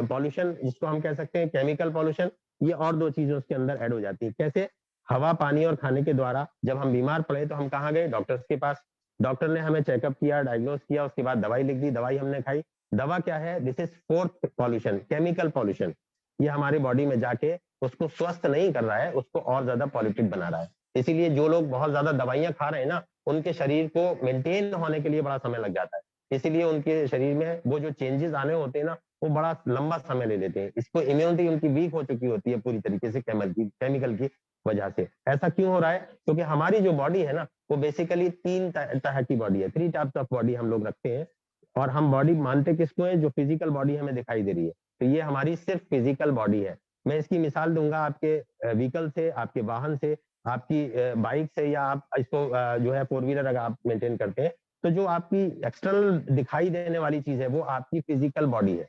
पॉल्यूशन, जिसको हम कह सकते हैं केमिकल पॉल्यूशन। ये और दो चीजें उसके अंदर ऐड हो जाती है। कैसे? हवा, पानी और खाने के द्वारा जब हम बीमार पड़े तो हम कहाँ गए? डॉक्टर्स के पास। डॉक्टर ने हमें चेकअप किया, डायग्नोज किया, उसके बाद दवाई लिख दी, दवाई हमने खाई। दवा क्या है? This is fourth pollution, chemical pollution. ये हमारी बॉडी में जाके उसको स्वस्थ नहीं कर रहा है, उसको और ज्यादा पॉल्यूटेड बना रहा है। इसीलिए जो लोग बहुत ज्यादा दवाइयां खा रहे हैं ना, उनके शरीर को मेंटेन होने के लिए बड़ा समय लग जाता है। इसीलिए उनके शरीर में वो जो चेंजेस आने होते हैं ना, वो बड़ा लंबा समय ले लेते हैं। इसको इम्यूनिटी उनकी वीक हो चुकी होती है पूरी तरीके से केमिकल की वजह से। ऐसा क्यों हो रहा है? क्योंकि हमारी जो बॉडी है ना, वो बेसिकली तीन तरह की बॉडी है, 3 टाइप्स ऑफ बॉडी हम लोग रखते हैं। और हम बॉडी मानते किसको है? जो फिजिकल बॉडी हमें दिखाई दे रही है। तो ये हमारी सिर्फ फिजिकल बॉडी है। मैं इसकी मिसाल दूंगा आपके व्हीकल से, आपके वाहन से, आपकी बाइक से, या आप इसको जो है 4 व्हीलर अगर आप मेंटेन करते हैं, तो जो आपकी एक्सटर्नल दिखाई देने वाली चीज है वो आपकी फिजिकल बॉडी है,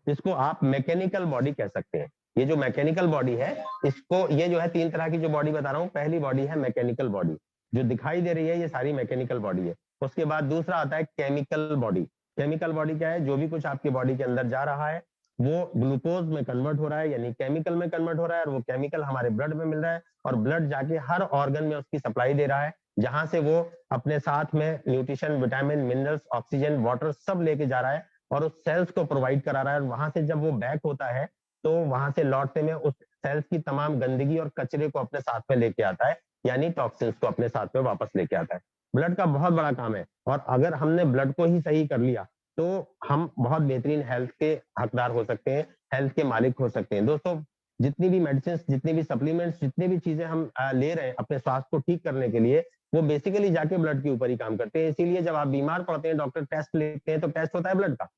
जिसको आप मैकेनिकल बॉडी कह सकते हैं। ये जो मैकेनिकल बॉडी है, इसको ये जो है 3 तरह की जो बॉडी बता रहा हूँ, पहली बॉडी है मैकेनिकल बॉडी, जो दिखाई दे रही है, ये सारी मैकेनिकल बॉडी है। उसके बाद दूसरा आता है केमिकल बॉडी। केमिकल बॉडी क्या है? जो भी कुछ आपके बॉडी के अंदर जा रहा है वो ग्लूकोज में कन्वर्ट हो रहा है, यानी केमिकल में कन्वर्ट हो रहा है, और वो केमिकल हमारे ब्लड में मिल रहा है, और ब्लड जाके हर ऑर्गन में उसकी सप्लाई दे रहा है, जहां से वो अपने साथ में nutrition, vitamin, minerals, oxygen, water सब लेके जा रहा है और उस सेल्स को प्रोवाइड करा रहा है। और वहां से जब वो बैक होता है तो वहां से लौटते में उस सेल्स की तमाम गंदगी और कचरे को अपने साथ में लेके आता है, यानी टॉक्सिन्स को अपने साथ में वापस लेके आता है। ब्लड का बहुत बड़ा काम है, और अगर हमने ब्लड को ही सही कर लिया तो हम बहुत बेहतरीन हेल्थ के हकदार हो सकते हैं, हेल्थ के मालिक हो सकते हैं। दोस्तों, जितनी भी मेडिसिन, जितनी भी सप्लीमेंट्स, जितनी भी चीजें हम ले रहे हैं अपने स्वास्थ्य को ठीक करने के लिए, वो बेसिकली जाके ब्लड के ऊपर ही काम करते हैं। इसीलिए जब आप बीमार पड़ते हैं, डॉक्टर टेस्ट लेते हैं, तो टेस्ट होता है ब्लड का।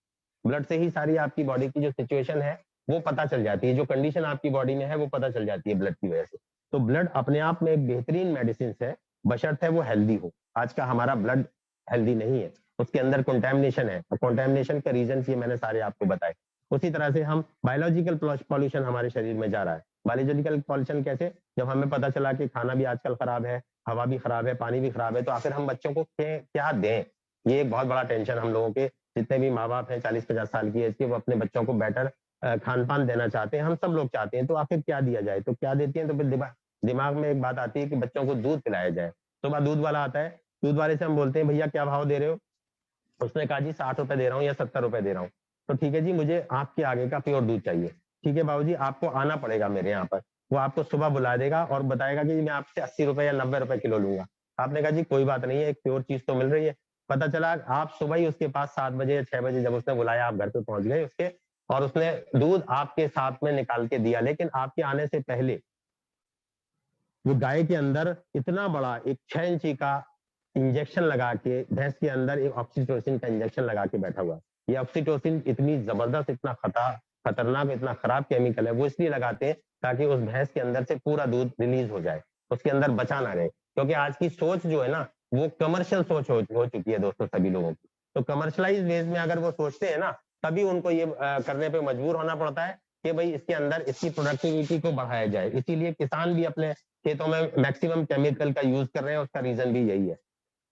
ब्लड से ही सारी आपकी बॉडी की जो सिचुएशन है वो पता चल जाती है, जो कंडीशन आपकी बॉडी में है वो पता चल जाती है ब्लड की वजह से। तो ब्लड अपने आप में एक बेहतरीन मेडिसिन है, बशर्ते वो हेल्दी हो। आज का हमारा ब्लड हेल्दी नहीं है, उसके अंदर कंटेमिनेशन है। कंटेमिनेशन का रीजन ये मैंने सारे आपको बताए। उसी तरह से हम बायोलॉजिकल पॉल्यूशन हमारे शरीर में जा रहा है। बायोलॉजिकल पॉल्यूशन कैसे? जब हमें पता चला कि खाना भी आजकल खराब है, हवा भी खराब है, पानी भी खराब है, तो आखिर हम बच्चों को क्या दें? ये एक बहुत बड़ा टेंशन हम लोगों के, जितने भी माँ बाप हैं 40-50 साल की एज के, वो अपने बच्चों को बेटर खान पान देना चाहते हैं। हम सब लोग चाहते हैं, तो आखिर क्या दिया जाए? तो क्या देती हैं? तो फिर दिमाग में एक बात आती है कि बच्चों को दूध पिलाया जाए। सुबह दूध वाला आता है, दूध वाले से हम बोलते हैं भैया क्या भाव दे रहे हो? उसने कहा जी 60 रुपए दे रहा हूँ या 70 रुपए दे रहा हूँ। तो ठीक है जी, मुझे आपके आगे का प्योर दूध चाहिए। ठीक है बाबूजी, आपको आना पड़ेगा मेरे यहाँ पर। वो आपको सुबह बुला देगा और बताएगा कि मैं आपसे 80 रुपए या 90 रुपए किलो लूंगा। आपने कहा जी कोई बात नहीं है, एक प्योर चीज तो मिल रही है। पता चला आप सुबह ही उसके पास 7 बजे या 6 बजे जब उसने बुलाया, आप घर पे पहुंच गए उसके, और उसने दूध आपके साथ में निकाल के दिया। लेकिन आपके आने से पहले वो गाय के अंदर इतना बड़ा एक 6 इंची का इंजेक्शन लगा के, भैंस के अंदर एक ऑक्सीटोसिन का इंजेक्शन लगा के बैठा हुआ है। ये ऑक्सीटोसिन इतनी जबरदस्त, इतना खतरनाक, इतना खराब केमिकल है। वो इसलिए लगाते हैं ताकि उस भैंस के अंदर से पूरा दूध रिलीज हो जाए, उसके अंदर बचा ना रहे। क्योंकि आज की सोच जो है ना, वो कमर्शियल सोच हो चुकी है दोस्तों सभी लोगों की। तो कमर्शलाइज वेज में अगर वो सोचते हैं ना, तभी उनको ये करने पे मजबूर होना पड़ता है कि भाई इसके अंदर इसकी प्रोडक्टिविटी को बढ़ाया जाए। इसीलिए किसान भी अपने खेतों में मैक्सिमम केमिकल का यूज कर रहे हैं, उसका रीजन भी यही है।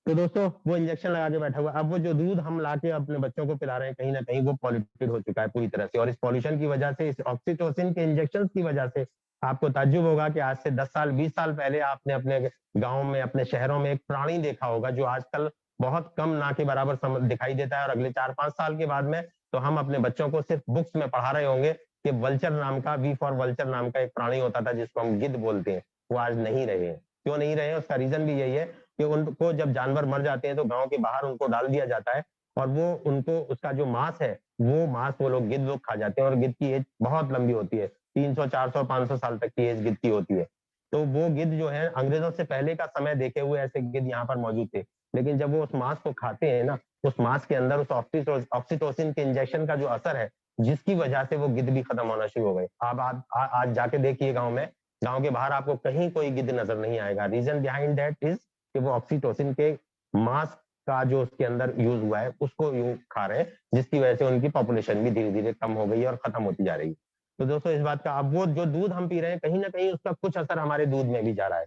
तो दोस्तों, वो इंजेक्शन लगा के बैठा हुआ। अब वो जो दूध हम लाके अपने बच्चों को पिला रहे हैं, कहीं ना कहीं वो पॉल्यूटेड हो चुका है पूरी तरह से। और इस पॉल्यूशन की वजह से, इस ऑक्सीटोसिन के इंजेक्शन की वजह से, आपको ताज्जुब होगा कि आज से 10 साल 20 साल पहले आपने अपने गाँव में, अपने शहरों में एक प्राणी देखा होगा जो आजकल बहुत कम ना के बराबर दिखाई देता है। और अगले 4-5 साल के बाद में तो हम अपने बच्चों को सिर्फ बुक्स में पढ़ा रहे होंगे कि वल्चर नाम का, वी फॉर वल्चर नाम का एक प्राणी होता था जिसको हम गिद्ध बोलते हैं। वो आज नहीं रहे हैं। क्यों नहीं रहे हैं? उसका रीजन भी यही है कि उनको जब जानवर मर जाते हैं तो गांव के बाहर उनको डाल दिया जाता है, और वो उनको उसका जो मांस है, वो मांस वो लोग गिद्ध लोग खा जाते हैं। और गिद्ध की एज बहुत लंबी होती है, 300, 400, 500 साल तक की एज गिद्ध की होती है। तो वो गिद्ध जो है, अंग्रेजों से पहले का समय देखे हुए ऐसे गिद्ध यहाँ पर मौजूद थे। लेकिन जब वो उस मांस को खाते हैं ना, उस मांस के अंदर उस ऑक्सीटोसिन के इंजेक्शन का जो असर है, जिसकी वजह से वो गिद्ध भी खत्म होना शुरू हो गए। अब आप आज जाके देखिए गाँव में, गाँव के बाहर आपको कहीं कोई गिद्ध नजर नहीं आएगा। रीजन बिहाइंड दैट इज कि वो ऑक्सीटोसिन के मांस का जो उसके अंदर यूज हुआ है उसको यूं खा रहे हैं, जिसकी वजह से उनकी पॉपुलेशन भी धीरे धीरे कम हो गई है और खत्म होती जा रही है। तो दोस्तों, इस बात का, अब वो जो दूध हम पी रहे हैं, कहीं ना कहीं उसका कुछ असर हमारे दूध में भी जा रहा है।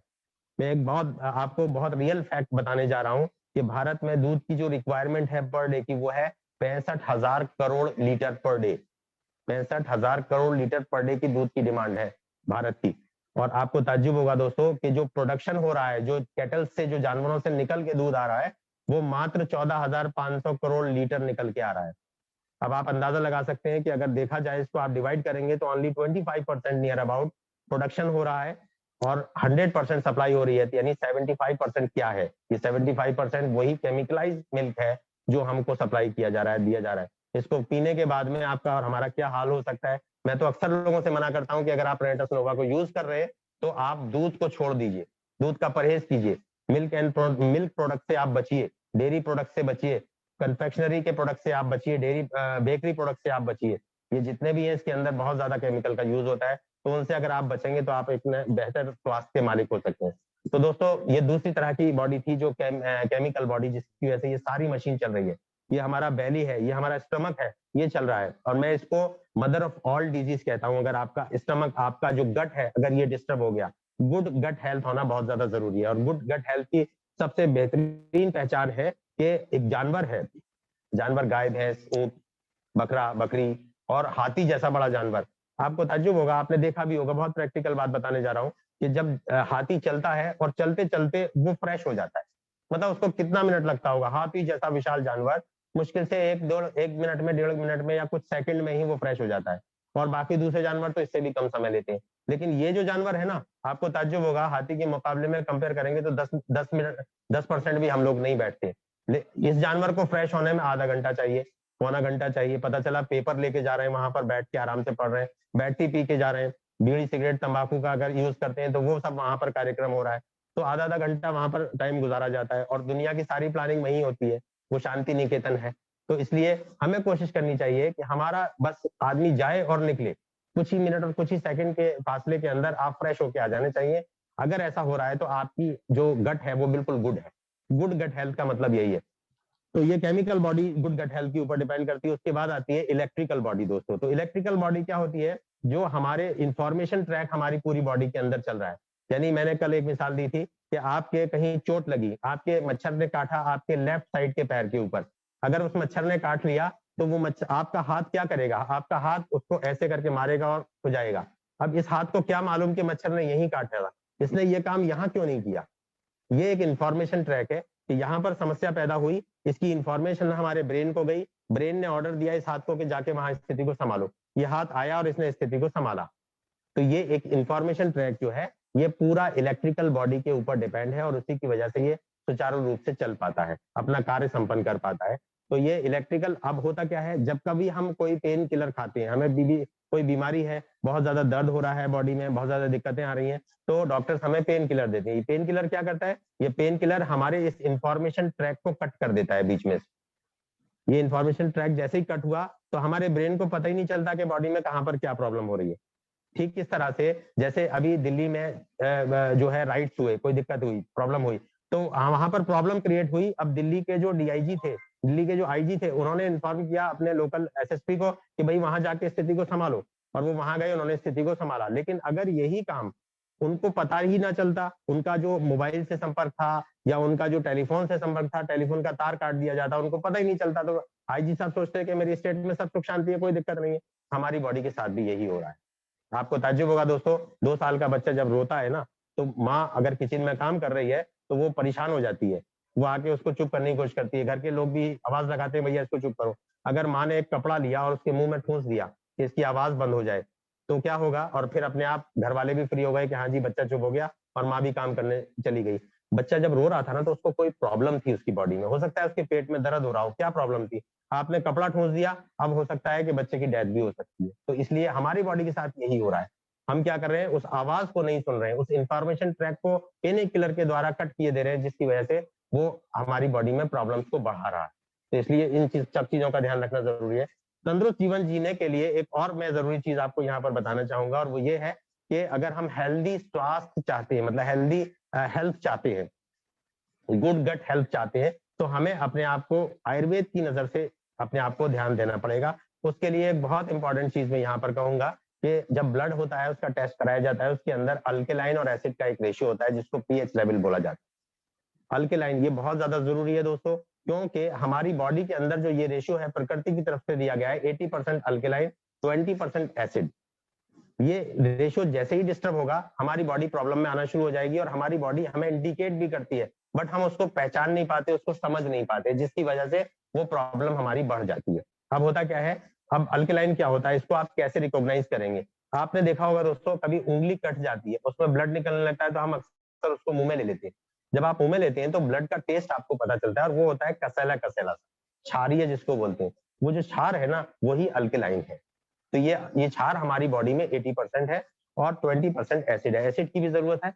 मैं एक आपको बहुत रियल फैक्ट बताने जा रहा हूँ कि भारत में दूध की जो रिक्वायरमेंट है पर डे की, वो है 65,000 crore litre per day. 65,000 crore litre per day की दूध की डिमांड है भारत की। और आपको ताज्जुब होगा दोस्तों कि जो प्रोडक्शन हो रहा है, जो कैटल से, जो जानवरों से निकल के दूध आ रहा है, वो मात्र 14,500 करोड़ लीटर निकल के आ रहा है। अब आप अंदाजा लगा सकते हैं कि अगर देखा जाए, इसको आप डिवाइड करेंगे तो ओनली 25% नियर अबाउट प्रोडक्शन हो रहा है और 100% सप्लाई हो रही है। यानी 75% क्या है? ये 75% वही केमिकलाइज मिल्क है जो हमको सप्लाई किया जा रहा है, दिया जा रहा है। इसको पीने के बाद में आपका और हमारा क्या हाल हो सकता है? मैं तो अक्सर लोगों से मना करता हूं कि अगर आप रेनेटस नोवा को यूज कर रहे हैं तो आप दूध को छोड़ दीजिए, दूध का परहेज कीजिए, मिल्क प्रोडक्ट से आप बचिए, डेयरी प्रोडक्ट से बचिए, कन्फेक्शनरी के प्रोडक्ट से आप बचिए, डेयरी बेकरी प्रोडक्ट से आप बचिए। ये जितने भी हैं, इसके अंदर बहुत ज्यादा केमिकल का यूज होता है। तो उनसे अगर आप बचेंगे तो आप एक बेहतर स्वास्थ्य के मालिक हो सकते हैं। तो दोस्तों, ये दूसरी तरह की बॉडी थी जो केमिकल बॉडी, जिसकी वजह से ये सारी मशीन चल रही है। ये हमारा बैली है, ये हमारा स्टमक है, ये चल रहा है। और मैं इसको मदर ऑफ ऑल डिजीज कहता हूं। अगर आपका स्टमक, आपका जो गट है, अगर ये डिस्टर्ब हो गया, गुड गट हेल्थ होना बहुत ज्यादा जरूरी है। और गुड गट हेल्थ की सबसे बेहतरीन पहचान है कि एक जानवर है, जानवर, गाय, भैंस, ऊंट, बकरा, बकरी और हाथी जैसा बड़ा जानवर, आपको ताज्जुब होगा, आपने देखा भी होगा, बहुत प्रैक्टिकल बात बताने जा रहा हूं कि जब हाथी चलता है और चलते चलते वो फ्रेश हो जाता है, मतलब उसको कितना मिनट लगता होगा? हाथी जैसा विशाल जानवर मुश्किल से 1 मिनट में, 1.5 मिनट में या कुछ सेकंड में ही वो फ्रेश हो जाता है। और बाकी दूसरे जानवर तो इससे भी कम समय लेते हैं। लेकिन ये जो जानवर है ना, आपको ताज्जुब होगा, हाथी के मुकाबले में कंपेयर करेंगे तो 10 मिनट, 10% भी हम लोग नहीं बैठते। इस जानवर को फ्रेश होने में आधा घंटा चाहिए, पौना घंटा चाहिए, पता चला पेपर लेके जा रहे हैं, वहां पर बैठ के आराम से पढ़ रहे हैं, बैठती पी के जा रहे हैं, बीड़ी सिगरेट तंबाकू का अगर यूज करते हैं तो वो सब वहां पर कार्यक्रम हो रहा है, तो आधा आधा घंटा वहां पर टाइम गुजारा जाता है, और दुनिया की सारी प्लानिंग वही होती है, वो शांति निकेतन है। तो इसलिए हमें कोशिश करनी चाहिए कि हमारा बस आदमी जाए और निकले, कुछ ही मिनट और कुछ ही सेकंड के फासले के अंदर आप फ्रेश होके आ जाने चाहिए। अगर ऐसा हो रहा है तो आपकी जो गट है वो बिल्कुल गुड है। गुड गट हेल्थ का मतलब यही है। तो ये chemical body good gut health के ऊपर डिपेंड करती है। उसके बाद आती है इलेक्ट्रिकल बॉडी दोस्तों। तो इलेक्ट्रिकल बॉडी क्या होती है? जो हमारे इंफॉर्मेशन ट्रैक हमारी पूरी बॉडी के अंदर चल रहा है। यानी मैंने कल एक मिसाल दी थी कि आपके कहीं चोट लगी, आपके मच्छर ने काटा आपके लेफ्ट साइड के पैर के ऊपर, अगर उस मच्छर ने काट लिया तो वो मच्छर, आपका हाथ क्या करेगा? आपका हाथ उसको ऐसे करके मारेगा और हो जाएगा। अब इस हाथ को क्या मालूम कि मच्छर ने यही काटा था, इसने ये काम यहाँ क्यों नहीं किया? ये एक इंफॉर्मेशन ट्रैक है कि यहाँ पर समस्या पैदा हुई, इसकी इंफॉर्मेशन हमारे ब्रेन को गई, ब्रेन ने ऑर्डर दिया इस हाथ को कि जाके वहां स्थिति को संभालो, ये हाथ आया और इसने स्थिति को संभाला। तो ये एक इंफॉर्मेशन ट्रैक जो है ये पूरा इलेक्ट्रिकल बॉडी के ऊपर डिपेंड है, और उसी की वजह से ये सुचारू रूप से चल पाता है, अपना कार्य संपन्न कर पाता है। तो ये इलेक्ट्रिकल। अब होता क्या है, जब कभी हम कोई पेन किलर खाते हैं, हमें कोई बीमारी है, बहुत ज्यादा दर्द हो रहा है बॉडी में, बहुत ज्यादा दिक्कतें आ रही हैं, तो डॉक्टर्स हमें पेन किलर देते हैं। ये पेन किलर क्या करता है? ये पेन किलर हमारे इस इंफॉर्मेशन ट्रैक को कट कर देता है बीच में से। ये इंफॉर्मेशन ट्रैक जैसे ही कट हुआ तो हमारे ब्रेन को पता ही नहीं चलता कि बॉडी में कहां पर क्या प्रॉब्लम हो रही है। ठीक इस तरह से जैसे अभी दिल्ली में जो है राइट्स हुए, कोई दिक्कत हुई, प्रॉब्लम हुई, तो वहां पर प्रॉब्लम क्रिएट हुई। अब दिल्ली के जो डीआईजी थे, दिल्ली के जो आईजी थे, उन्होंने इन्फॉर्म किया अपने लोकल एसएसपी को कि भाई वहां जाके स्थिति को संभालो, और वो वहां गए, उन्होंने स्थिति को संभाला। लेकिन अगर यही काम उनको पता ही ना चलता, उनका जो मोबाइल से संपर्क था या उनका जो टेलीफोन से संपर्क था, टेलीफोन का तार काट दिया जाता, उनको पता ही नहीं चलता, तो आईजी साहब सोचते हैं कि मेरी स्टेट में सब सुख शांति है, कोई दिक्कत नहीं है। हमारी बॉडी के साथ भी यही हो रहा है। आपको ताज्जुब होगा दोस्तों, 2 साल का बच्चा जब रोता है ना, तो माँ अगर किचन में काम कर रही है तो वो परेशान हो जाती है, वो आके उसको चुप करने की कोशिश करती है, घर के लोग भी आवाज लगाते हैं भैया इसको चुप करो। अगर माँ ने एक कपड़ा लिया और उसके मुंह में ठूंस दिया कि इसकी आवाज बंद हो जाए, तो क्या होगा? और फिर अपने आप घर वाले भी फ्री हो गए कि हाँ जी बच्चा चुप हो गया, और माँ भी काम करने चली गई। बच्चा जब रो रहा था ना, तो उसको कोई प्रॉब्लम थी उसकी बॉडी में, हो सकता है उसके पेट में दर्द हो रहा हो, क्या प्रॉब्लम थी? आपने कपड़ा ठूंस दिया, अब हो सकता है कि बच्चे की डेथ भी हो सकती है। तो इसलिए हमारी बॉडी के साथ यही हो रहा है। हम क्या कर रहे हैं? उस आवाज को नहीं सुन रहे हैं, उस इंफॉर्मेशन ट्रैक को पेन किलर के द्वारा कट किए दे रहे हैं, जिसकी वजह से वो हमारी बॉडी में प्रॉब्लम्स को बढ़ा रहा है। तो इसलिए इन सब चीजों का ध्यान रखना जरूरी है। तंदुरुस्त जीवन जीने के लिए एक और मैं जरूरी चीज आपको यहाँ पर बताना चाहूंगा, और वो ये है कि अगर हम हेल्दी स्वास्थ्य चाहते हैं, मतलब हेल्दी हेल्थ चाहते हैं, गुड गट हेल्थ चाहते हैं, तो हमें अपने आप को आयुर्वेद की नजर से अपने आप को ध्यान देना पड़ेगा। उसके लिए एक बहुत इंपॉर्टेंट चीज मैं यहाँ पर कहूंगा कि जब ब्लड होता है, उसका टेस्ट कराया जाता है, उसके अंदर अल्केलाइन और एसिड का एक रेशियो होता है जिसको पीएच लेवल बोला जाता है। अल्केलाइन ये बहुत ज्यादा जरूरी है दोस्तों, क्योंकि हमारी बॉडी के अंदर जो ये रेशियो है प्रकृति की तरफ से दिया गया है, 80% अल्केलाइन 20% एसिड। ये रेशियो जैसे ही डिस्टर्ब होगा, हमारी बॉडी प्रॉब्लम में आना शुरू हो जाएगी, और हमारी बॉडी हमें इंडिकेट भी करती है, बट हम उसको पहचान नहीं पाते, उसको समझ नहीं पाते, जिसकी वजह से वो प्रॉब्लम हमारी बढ़ जाती है। अब होता क्या है, अब अल्कलाइन क्या होता है, इसको आप कैसे रिकॉग्नाइज करेंगे? आपने देखा होगा दोस्तों, कभी उंगली कट जाती है, उसमें ब्लड निकलने लगता है, तो हम अक्सर उसको मुंह में ले लेते हैं। जब आप मुंह में लेते हैं तो ब्लड का टेस्ट आपको पता चलता है, और वो होता है कसेला कसेला, क्षारीय जिसको बोलते हैं। वो जो क्षार है ना, वही अल्कलाइन है। तो ये क्षार हमारी बॉडी में 80% है, और 20% एसिड है। एसिड की भी जरूरत है।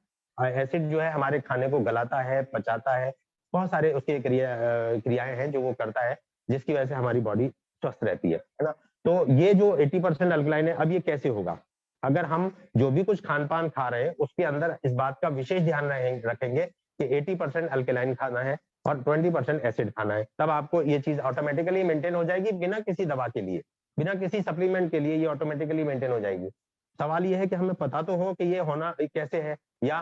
एसिड जो है हमारे खाने को गलाता है, पचाता है, बहुत सारे उसके क्रियाएं हैं जो वो करता है, जिसकी वजह से हमारी बॉडी स्वस्थ रहती है ना। तो ये जो 80% अल्कलाइन है, अब ये कैसे होगा? अगर हम जो भी कुछ खान पान खा रहे हैं उसके अंदर इस बात का विशेष ध्यान रखेंगे कि 80% अल्कलाइन खाना है और 20% एसिड खाना है, तब आपको ये चीज ऑटोमेटिकली मेंटेन हो जाएगी, बिना किसी दवा के लिए, बिना किसी सप्लीमेंट के लिए ये ऑटोमेटिकली मेंटेन हो जाएगी। सवाल ये है कि हमें पता तो हो कि ये होना कैसे है, या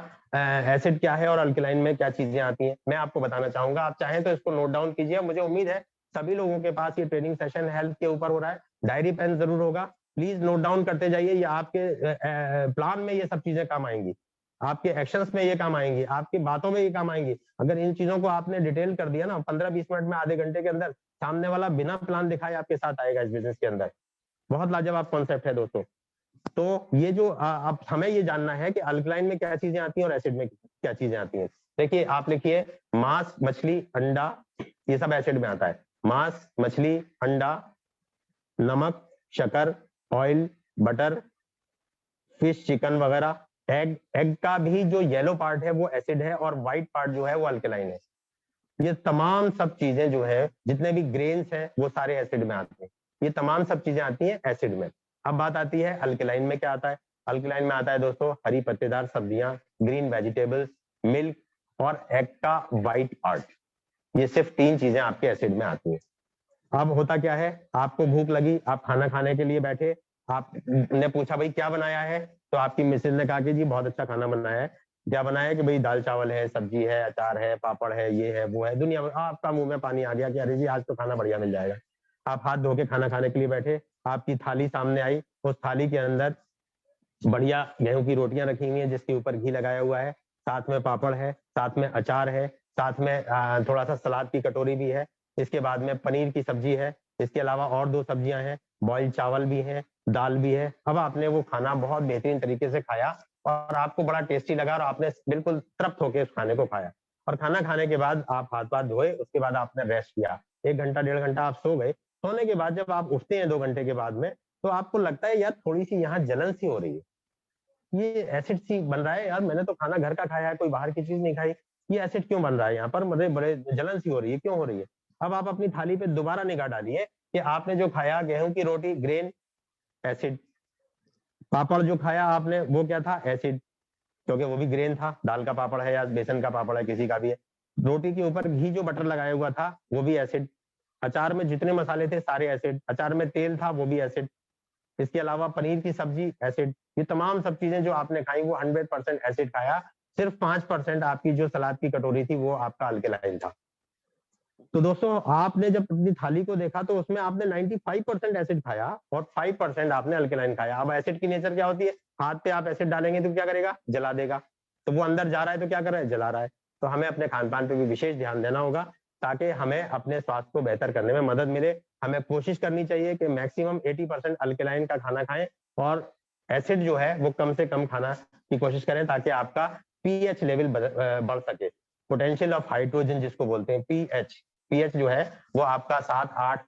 एसिड क्या है और अल्कलाइन में क्या चीजें आती हैं। मैं आपको बताना चाहूंगा, आप चाहें तो इसको नोट डाउन कीजिए। मुझे उम्मीद है सभी लोगों के पास ये ट्रेनिंग सेशन हेल्थ के ऊपर हो रहा है, डायरी पेन जरूर होगा, प्लीज नोट डाउन करते जाइए। ये आपके प्लान में ये सब चीजें काम आएंगी, आपके एक्शंस में ये काम आएंगी, आपकी बातों में ये काम आएंगी। अगर इन चीजों को आपने डिटेल कर दिया ना, 15-20 मिनट में, आधे घंटे के अंदर, सामने वाला बिना प्लान दिखाए आपके साथ आएगा इस बिजनेस के अंदर। बहुत लाजवाब कॉन्सेप्ट है दोस्तों। तो ये जो अब हमें ये जानना है कि अल्कलाइन में क्या चीजें आती हैं और एसिड में क्या चीजें आती हैं। देखिए, आप लिखिए मांस, मछली, अंडा, ये सब एसिड में आता है। मांस, मछली, अंडा, नमक, शक्कर, ऑयल, बटर, फिश, चिकन वगैरह, एग का भी जो येलो पार्ट है वो एसिड है और व्हाइट पार्ट जो है वो अल्कलाइन है। ये तमाम सब चीजें जो है, जितने भी ग्रेन्स हैं वो सारे एसिड में आते हैं। ये तमाम सब चीजें आती हैं एसिड में। अब बात आती है अल्कलाइन में क्या आता है। अल्कलाइन में आता है दोस्तों हरी पत्तेदार सब्जियां, ग्रीन वेजिटेबल्स, मिल्क और एग का व्हाइट पार्ट। ये सिर्फ 3 चीजें आपके एसिड में आती हैं। अब होता क्या है, आपको भूख लगी, आप खाना खाने के लिए बैठे, आपने पूछा भाई क्या बनाया है, तो आपकी मिसेज ने कहा कि जी बहुत अच्छा खाना बनाया है। क्या बनाया है कि भाई दाल चावल है, सब्जी है, अचार है, पापड़ है, ये है वो है, दुनिया भर। आपका मुंह में पानी आ गया कि अरे जी आज तो खाना बढ़िया मिल जाएगा। आप हाथ धो के खाना खाने के लिए बैठे, आपकी थाली सामने आई, उस थाली के अंदर बढ़िया गेहूं की रोटियां रखी हुई हैं जिसके ऊपर घी लगाया हुआ है, साथ में पापड़ है, साथ में अचार है, साथ में थोड़ा सा सलाद की कटोरी भी है, इसके बाद में पनीर की सब्जी है, इसके अलावा और 2 सब्जियां हैं, बॉइल्ड चावल भी है, दाल भी है। अब आपने वो खाना बहुत बेहतरीन तरीके से खाया और आपको बड़ा टेस्टी लगा और आपने बिल्कुल तृप्त होकर उस खाने को खाया। और खाना खाने के बाद आप हाथ पाथ धोए, उसके बाद आपने रेस्ट किया, 1 घंटा 1.5 घंटा आप सो गए। सोने के बाद जब आप उठते हैं 2 घंटे के बाद में, तो आपको लगता है यार थोड़ी सी यहाँ जलन सी हो रही है, ये एसिड सी बन रहा है यार, मैंने तो खाना घर का खाया है, कोई बाहर की चीज नहीं खाई, ये एसिड क्यों बन रहा है यहाँ पर, मुझे बड़े जलन सी हो रही है, क्यों हो रही है। अब आप अपनी थाली पे दोबारा निगाह डालिए कि आपने जो खाया गेहूं की रोटी, ग्रेन, एसिड, पापड़ जो खाया आपने वो क्या था, एसिड, क्योंकि वो भी ग्रेन था, दाल का पापड़ है या बेसन का पापड़ है, किसी का भी है। रोटी के ऊपर घी जो बटर लगाया हुआ था वो भी एसिड, अचार में जितने मसाले थे सारे एसिड, अचार में तेल था वो भी एसिड, इसके अलावा पनीर की सब्जी एसिड। ये तमाम सब चीजें जो आपने खाई वो 100% एसिड खाया, सिर्फ 5% आपकी जो सलाद की कटोरी थी वो आपका अल्कलाइन था। तो दोस्तों आपने जब अपनी थाली को देखा तो उसमें आपने 95% एसिड खाया और 5% आपने अल्कलाइन खाया। अब एसिड की नेचर क्या होती है, हाथ पे आप एसिड डालेंगे तो क्या करेगा, जला देगा। तो वो अंदर जा रहा है तो क्या कर रहा है, जला रहा है। तो हमें अपने खान पान पे भी विशेष ध्यान देना होगा ताकि हमें अपने स्वास्थ्य को बेहतर करने में मदद मिले। हमें कोशिश करनी चाहिए कि मैक्सिमम 80% अल्कलाइन का खाना खाएं और एसिड जो है वो कम से कम खाना की कोशिश करें ताकि आपका पीएच लेवल बढ़ सके। पोटेंशियल ऑफ हाइड्रोजन जिसको बोलते हैं पीएच, पीएच जो है वो आपका 7-8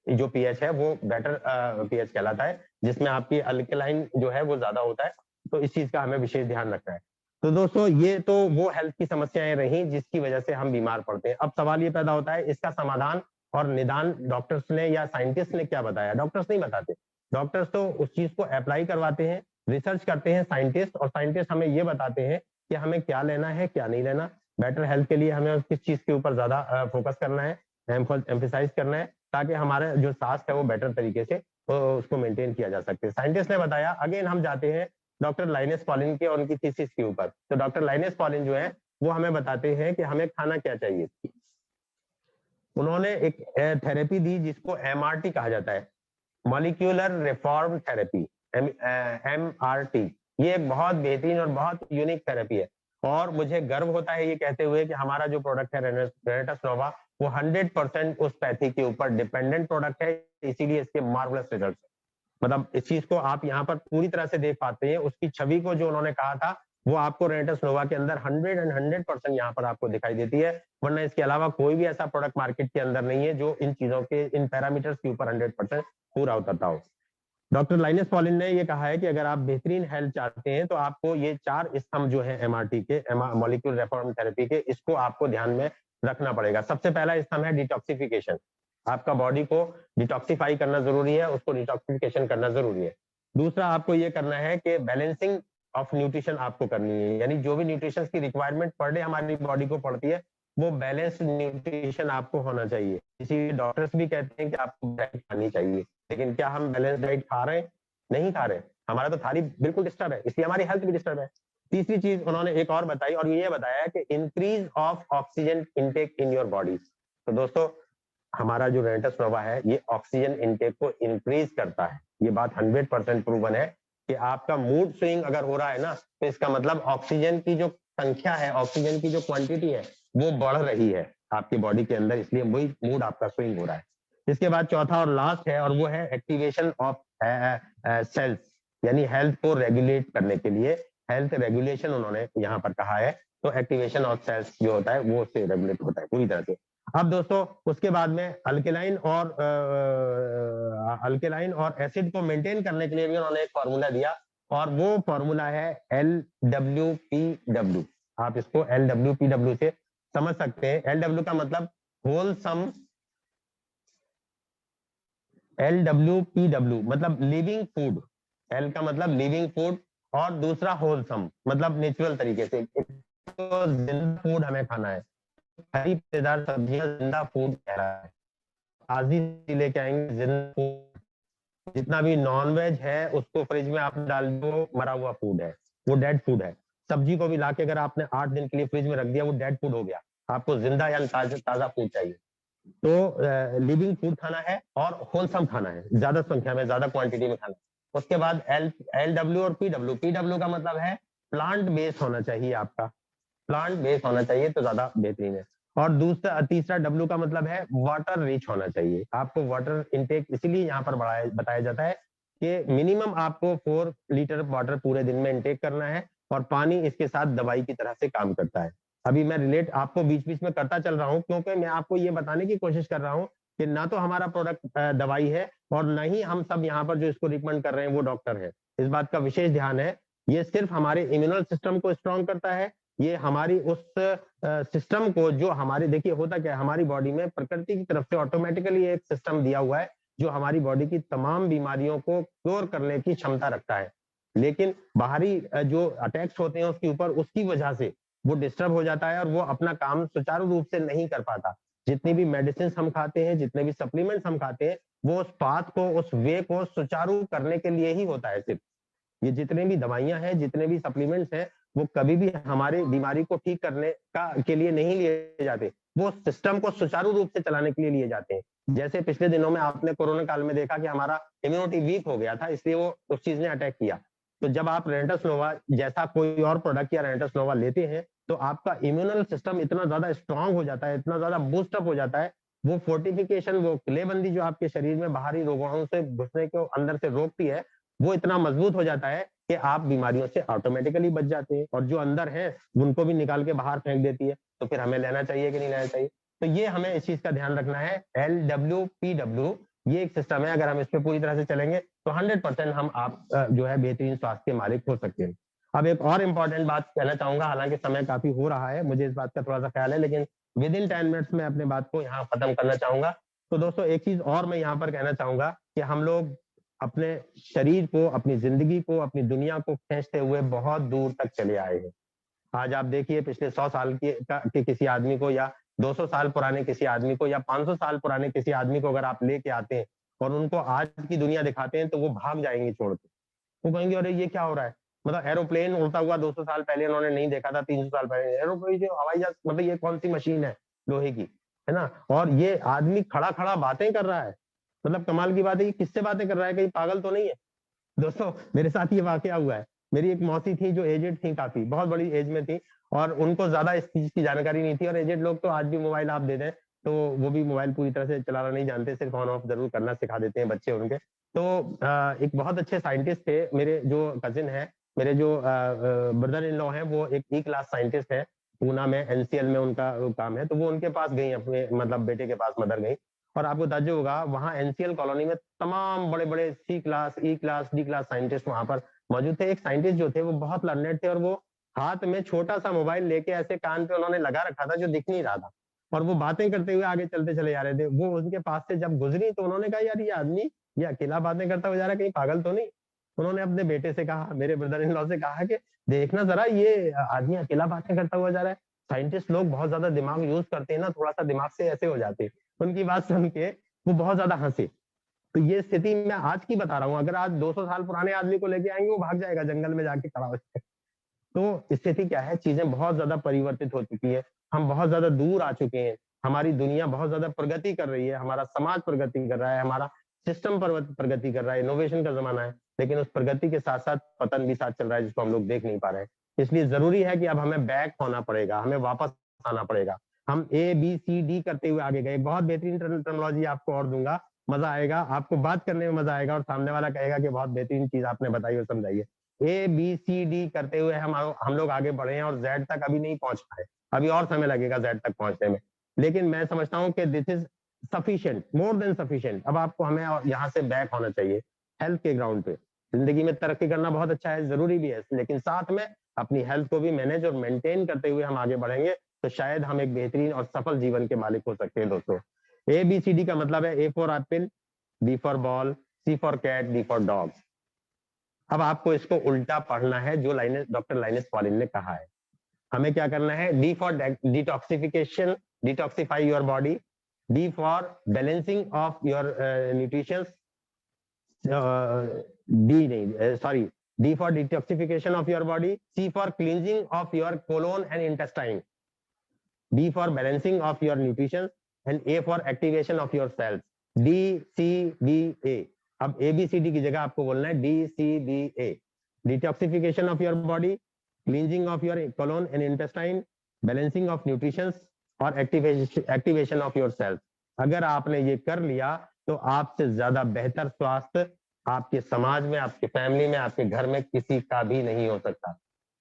जो पीएच है वो बेटर पीएच कहलाता है, जिसमें आपकी अल्कलाइन जो है वो ज्यादा होता है। तो इस चीज का हमें विशेष ध्यान रखना है। तो दोस्तों ये तो वो हेल्थ की समस्याएं रही जिसकी वजह से हम बीमार पड़ते हैं। अब सवाल ये पैदा होता है इसका समाधान और निदान डॉक्टर्स ने या साइंटिस्ट ने क्या बताया। डॉक्टर्स नहीं बताते, डॉक्टर्स तो उस चीज को अप्लाई करवाते हैं, रिसर्च करते हैं साइंटिस्ट, और साइंटिस्ट हमें ये बताते हैं कि हमें क्या लेना है क्या नहीं लेना। बेटर हेल्थ के लिए हमें किस चीज के ऊपर ज्यादा फोकस करना है, एम्फेसाइज करना है, ताकि हमारा जो स्वास्थ्य है वो बेटर तरीके से उसको मेंटेन किया जा सकते हैं। साइंटिस्ट ने बताया, अगेन हम जाते हैं डॉक्टर लाइनेस पॉलिन के और उनकी थीसिस के ऊपर। तो डॉक्टर लाइनेस पॉलिन जो है वो हमें बताते हैं कि हमें खाना क्या चाहिए। उन्होंने एक थेरेपी दी जिसको एमआरटी कहा जाता है, मॉलिक्यूलर रिफॉर्म थेरेपी, एमआरटी। ये एक बहुत बेहतरीन और बहुत यूनिक थेरेपी है और मुझे गर्व होता है ये कहते हुए कि हमारा जो प्रोडक्ट है रेनेटस नोवा वो 100% उस पैथी के ऊपर डिपेंडेंट प्रोडक्ट है, इसीलिए इसके मार्वलस रिजल्ट। मतलब इस चीज को आप यहाँ पर पूरी तरह से देख पाते हैं, उसकी छवि को जो उन्होंने कहा था वो आपको रेनेटस नोवा के अंदर 100% यहाँ पर आपको दिखाई देती है। वरना इसके अलावा कोई भी ऐसा प्रोडक्ट मार्केट के अंदर नहीं है जो इन चीजों के, इन पैरामीटर्स के ऊपर 100% पूरा उतरता हो। डॉक्टर लाइनेस पॉलिन ने ये कहा है कि अगर आप बेहतरीन हेल्थ चाहते हैं तो आपको ये 4 स्तंभ जो है एमआरटी के, मॉलिक्यूलर रिफॉर्म थेरेपी के, इसको आपको ध्यान में रखना पड़ेगा। सबसे पहला स्तंभ है डिटॉक्सिफिकेशन। आपका बॉडी को डिटॉक्सिफाई करना जरूरी है, उसको डिटॉक्सिफिकेशन करना जरूरी है। दूसरा आपको ये करना है कि बैलेंसिंग ऑफ न्यूट्रिशन आपको करनी है, यानी जो भी न्यूट्रिशन की रिक्वायरमेंट पर डे हमारी बॉडी को पड़ती है वो बैलेंस्ड न्यूट्रिशन आपको होना चाहिए। इसीलिए डॉक्टर्स भी कहते हैं कि आपको डाइट खानी चाहिए, लेकिन क्या हम बैलेंस डाइट खा रहे हैं, नहीं खा रहे। हमारा तो थाली बिल्कुल डिस्टर्ब है, इसलिए हमारी हेल्थ भी डिस्टर्ब है। तीसरी चीज उन्होंने एक और बताई और ये बताया कि increase of oxygen intake in your body. तो दोस्तों हमारा जो रेनेटस नोवा है ये ऑक्सीजन इनटेक को इंक्रीज करता है। ये बात 100% प्रूवन है कि आपका मूड स्विंग अगर हो रहा है ना, तो इसका मतलब ऑक्सीजन की जो संख्या है, ऑक्सीजन की जो क्वांटिटी है वो बढ़ रही है आपकी बॉडी के अंदर, इसलिए वही मूड आपका स्विंग हो रहा है। इसके बाद चौथा और लास्ट है और वो है एक्टिवेशन ऑफ सेल्स, यानी हेल्थ को रेगुलेट करने के लिए हेल्थ रेगुलेशन उन्होंने यहाँ पर कहा है। तो एक्टिवेशन ऑफ सेल्स जो होता है वो उससे रेगुलेट होता है पूरी तरह से। अब दोस्तों उसके बाद में अल्केलाइन और एसिड को मेंटेन करने के लिए भी उन्होंने एक फॉर्मूला दिया, और वो फॉर्मूला है LWPW। आप इसको LWPW से समझ सकते हैं। LW का मतलब होलसम, LWPW मतलब लिविंग फूड, L का मतलब लिविंग फूड, और दूसरा होलसम मतलब नेचुरल तरीके से, तो जिंदा फूड हमें खाना है, हरी पत्तेदार सब्जियां जिंदा फूड कह रहा है। आज ही लेके आएंगे जिंदा फूड, जितना भी नॉन वेज है उसको फ्रिज में आप डाल दो, मरा हुआ फूड है, वो डेड फूड है। सब्जी को भी लाके अगर आपने 8 दिन के लिए फ्रिज में रख दिया, वो डेड फूड हो गया। आपको जिंदा या ताजा फूड चाहिए। तो लिविंग फूड खाना है और होलसम खाना है, ज्यादा संख्या में, ज्यादा क्वांटिटी में खाना है। उसके बाद LW और PW का मतलब है प्लांट बेस्ड होना चाहिए, आपका प्लांट बेस्ड होना चाहिए तो ज्यादा बेहतरीन है। और दूसरा तीसरा W का मतलब है वाटर रिच होना चाहिए। आपको वाटर इनटेक इसीलिए यहाँ पर बताया जाता है कि मिनिमम आपको 4 लीटर वाटर पूरे दिन में इनटेक करना है, और पानी इसके साथ दवाई की तरह से काम करता है। अभी मैं रिलेट आपको बीच बीच में करता चल रहा हूँ, क्योंकि मैं आपको ये बताने की कोशिश कर रहा हूँ कि ना तो हमारा प्रोडक्ट दवाई है, और ना ही हम सब यहाँ पर जो इसको रिकमेंड कर रहे हैं वो डॉक्टर है। इस बात का विशेष ध्यान है। ये सिर्फ हमारे इम्यूनल सिस्टम को स्ट्रॉन्ग करता है। ये हमारी उस सिस्टम को, जो हमारी, देखिए होता क्या है, हमारी बॉडी में प्रकृति की तरफ से ऑटोमेटिकली एक सिस्टम दिया हुआ है जो हमारी बॉडी की तमाम बीमारियों को क्योर करने की क्षमता रखता है। लेकिन बाहरी जो अटैक्स होते हैं उसके ऊपर, उसकी वजह से वो डिस्टर्ब हो जाता है और वो अपना काम सुचारू रूप से नहीं कर पाता। जितनी भी मेडिसिन हम खाते हैं, जितने भी सप्लीमेंट्स हम खाते हैं, वो उस पाथ को, उस वे को सुचारू करने के लिए ही होता है सिर्फ। ये जितने भी दवाइयां हैं, जितने भी सप्लीमेंट्स हैं, वो कभी भी हमारे बीमारी को ठीक करने के लिए नहीं लिए जाते, वो सिस्टम को सुचारू रूप से चलाने के लिए लिए जाते हैं। जैसे पिछले दिनों में आपने कोरोना काल में देखा कि हमारा इम्यूनिटी वीक हो गया था, इसलिए वो उस चीज ने अटैक किया। तो जब आप रेंटस नोवा जैसा कोई और प्रोडक्ट या रेंटस नोवा लेते हैं, तो आपका इम्यूनल सिस्टम इतना ज्यादा स्ट्रांग हो जाता है, इतना ज्यादा बूस्टअप हो जाता है, वो फोर्टिफिकेशन, वो किलेबंदी जो आपके शरीर में बाहरी रोगाणु से घुसने को अंदर से रोकती है, वो इतना मजबूत हो जाता है कि आप बीमारियों से ऑटोमेटिकली बच जाते हैं, और जो अंदर है उनको भी निकाल के बाहर फेंक देती है। तो फिर हमें लेना चाहिए कि नहीं लेना चाहिए? तो ये हमें इस चीज का ध्यान रखना है। LWPW ये एक सिस्टम है, अगर हम इस पे पूरी तरह से चलेंगे तो 100% हम आप जो है बेहतरीन स्वास्थ्य के मालिक हो सकते हैं। अब एक और इम्पोर्टेंट बात कहना चाहूंगा, हालांकि समय काफी हो रहा है, मुझे इस बात का थोड़ा सा ख्याल है, लेकिन विद इन 10 मिनट्स में अपने बात को यहाँ खत्म करना चाहूंगा। तो दोस्तों एक चीज और मैं यहाँ पर कहना चाहूंगा कि हम लोग अपने शरीर को, अपनी जिंदगी को, अपनी दुनिया को खींचते हुए बहुत दूर तक चले आए हैं। आज आप देखिए पिछले 100 साल के किसी आदमी को, या 200 साल पुराने किसी आदमी को, या 500 साल पुराने किसी आदमी को अगर आप लेके आते हैं और उनको आज की दुनिया दिखाते हैं, तो वो भाग जाएंगे छोड़ के। वो कहेंगे अरे ये क्या हो रहा है, मतलब एरोप्लेन उड़ता हुआ 200 साल पहले उन्होंने नहीं देखा था, 300 साल पहले एरोप्लेन, जो हवाई जहाज, मतलब ये कौन सी मशीन है लोहे की, है ना? और ये आदमी खड़ा खड़ा बातें कर रहा है, मतलब कमाल की बात है, ये किससे बातें कर रहा है, कहीं पागल तो नहीं है? दोस्तों मेरे साथ ये वाकया हुआ है। मेरी एक मौसी थी जो एजेड थी, काफी बहुत बड़ी एज में थी, और उनको ज्यादा इस चीज की जानकारी नहीं थी। और एजेड लोग तो आज भी मोबाइल आप दे दें तो वो भी मोबाइल पूरी तरह से चलाना नहीं जानते, सिर्फ ऑन ऑफ जरूर करना सिखा देते हैं बच्चे उनके। तो एक बहुत अच्छे साइंटिस्ट थे मेरे जो कजिन है, मेरे जो ब्रदर इन लॉ है, वो एक E क्लास साइंटिस्ट है, पूना में NCL में उनका काम है। तो वो उनके पास गई, अपने मतलब बेटे के पास मदर गई, और आपको ताज्जुब होगा वहाँ NCL कॉलोनी में तमाम बड़े बड़े C class, E class, D class scientist वहां पर मौजूद थे। एक साइंटिस्ट जो थे वो बहुत लर्नेड थे, और वो हाथ में छोटा सा मोबाइल लेके ऐसे कान पे उन्होंने लगा रखा था जो दिख नहीं रहा था, और वो बातें करते हुए आगे चलते चले जा रहे थे। वो उनके पास से जब गुजरी तो उन्होंने कहा यार ये आदमी ये अकेला बातें करता हुआ जा रहा है, कहीं पागल तो नहीं? उन्होंने अपने बेटे से कहा, मेरे ब्रदर इन लॉ से कहा कि देखना जरा ये आदमी अकेला बातें करता हुआ जा रहा है। साइंटिस्ट लोग बहुत ज्यादा दिमाग यूज करते हैं ना, थोड़ा सा दिमाग से ऐसे हो जाते हैं। उनकी बात सुन के वो बहुत ज्यादा हंसे। तो ये स्थिति मैं आज की बता रहा हूँ, अगर आज 200 साल पुराने आदमी को लेके आएंगे वो भाग जाएगा, जंगल में जाके खड़ा हो जाएगा। तो स्थिति क्या है, चीजें बहुत ज्यादा परिवर्तित हो चुकी है, हम बहुत ज्यादा दूर आ चुके हैं, हमारी दुनिया बहुत ज्यादा प्रगति कर रही है, हमारा समाज प्रगति कर रहा है, हमारा सिस्टम प्रगति कर रहा है, इनोवेशन का जमाना है, लेकिन उस प्रगति के साथ साथ पतन भी साथ चल रहा है, जिसको हम लोग देख नहीं पा रहे हैं। इसलिए जरूरी है कि अब हमें बैक होना पड़ेगा, हमें वापस आना पड़ेगा। हम ABCD करते हुए आगे गए। बहुत बेहतरीन टर्मिनोलॉजी आपको और दूंगा, मजा आएगा, आपको बात करने में मजा आएगा, और सामने वाला कहेगा कि बहुत बेहतरीन चीज आपने बताई और समझाई है। ABCD करते हुए हम लोग आगे बढ़े हैं, और Z तक अभी नहीं पहुंच पाए, अभी और समय लगेगा Z तक पहुंचने में। लेकिन मैं समझता हूं कि this is sufficient, more than sufficient. अब आपको हमें यहाँ से बैक होना चाहिए हेल्थ के ग्राउंड पे। जिंदगी में तरक्की करना बहुत अच्छा है, जरूरी भी है, लेकिन साथ में अपनी हेल्थ को भी मैनेज और मेंटेन करते हुए हम आगे बढ़ेंगे तो शायद हम एक बेहतरीन और सफल जीवन के मालिक हो सकते हैं। दोस्तों, ABCD का मतलब है A for apple, B for ball, C for cat, D for dog. अब आपको इसको उल्टा पढ़ना है जो डॉक्टर लाइनेस पॉलिन ने कहा है। हमें क्या करना है? D for detoxification, detoxify your body. D for balancing of your nutrition, D नहीं, sorry, D for detoxification of your body, C for cleansing of your colon and intestine, D for balancing of your nutrition, and A for activation of your cells. D, C, B, A. अब ABCD की जगह आपको बोलना है D, C, B, A. Detoxification of your body, cleansing of your colon and intestine, balancing of nutrition और activation of your cells. अगर आपने ये कर लिया तो आपसे ज्यादा बेहतर स्वास्थ्य आपके समाज में, आपके फैमिली में, आपके घर में किसी का भी नहीं हो सकता।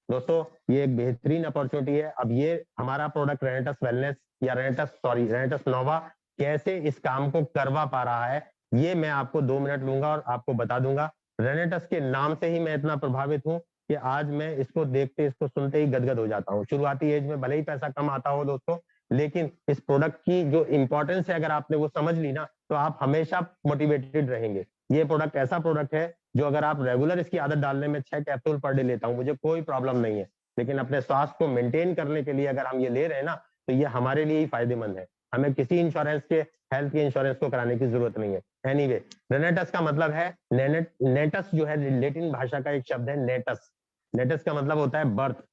दोस्तों, ये एक बेहतरीन अपॉर्चुनिटी है। अब ये हमारा प्रोडक्ट रेनेटस वेलनेस या रेनेटस नोवा कैसे इस काम को करवा पा रहा है, ये मैं आपको 2 मिनट लूंगा और आपको बता दूंगा। रेनेटस के नाम से ही मैं इतना प्रभावित हूं कि आज मैं इसको देखते, इसको सुनते ही गदगद हो जाता हूँ। शुरुआती एज में भले ही पैसा कम आता हो दोस्तों, लेकिन इस प्रोडक्ट की जो इंपॉर्टेंस है अगर आपने वो समझ ली ना, तो आप हमेशा मोटिवेटेड रहेंगे। ये प्रोडक्ट ऐसा प्रोडक्ट है जो अगर आप रेगुलर इसकी आदत डालने में 6 कैप्सूल पर डे लेता हूं, मुझे कोई प्रॉब्लम नहीं है, लेकिन अपने स्वास्थ्य को मेंटेन करने के लिए अगर हम ये ले रहे हैं ना, तो ये हमारे लिए ही फायदेमंद है। हमें किसी इंश्योरेंस के, हेल्थ के इंश्योरेंस को कराने की जरूरत नहीं है। एनीवे, रेनेटस का मतलब है नेटस जो है लैटिन भाषा का एक शब्द है नेटस। नेटस का मतलब होता है बर्थ,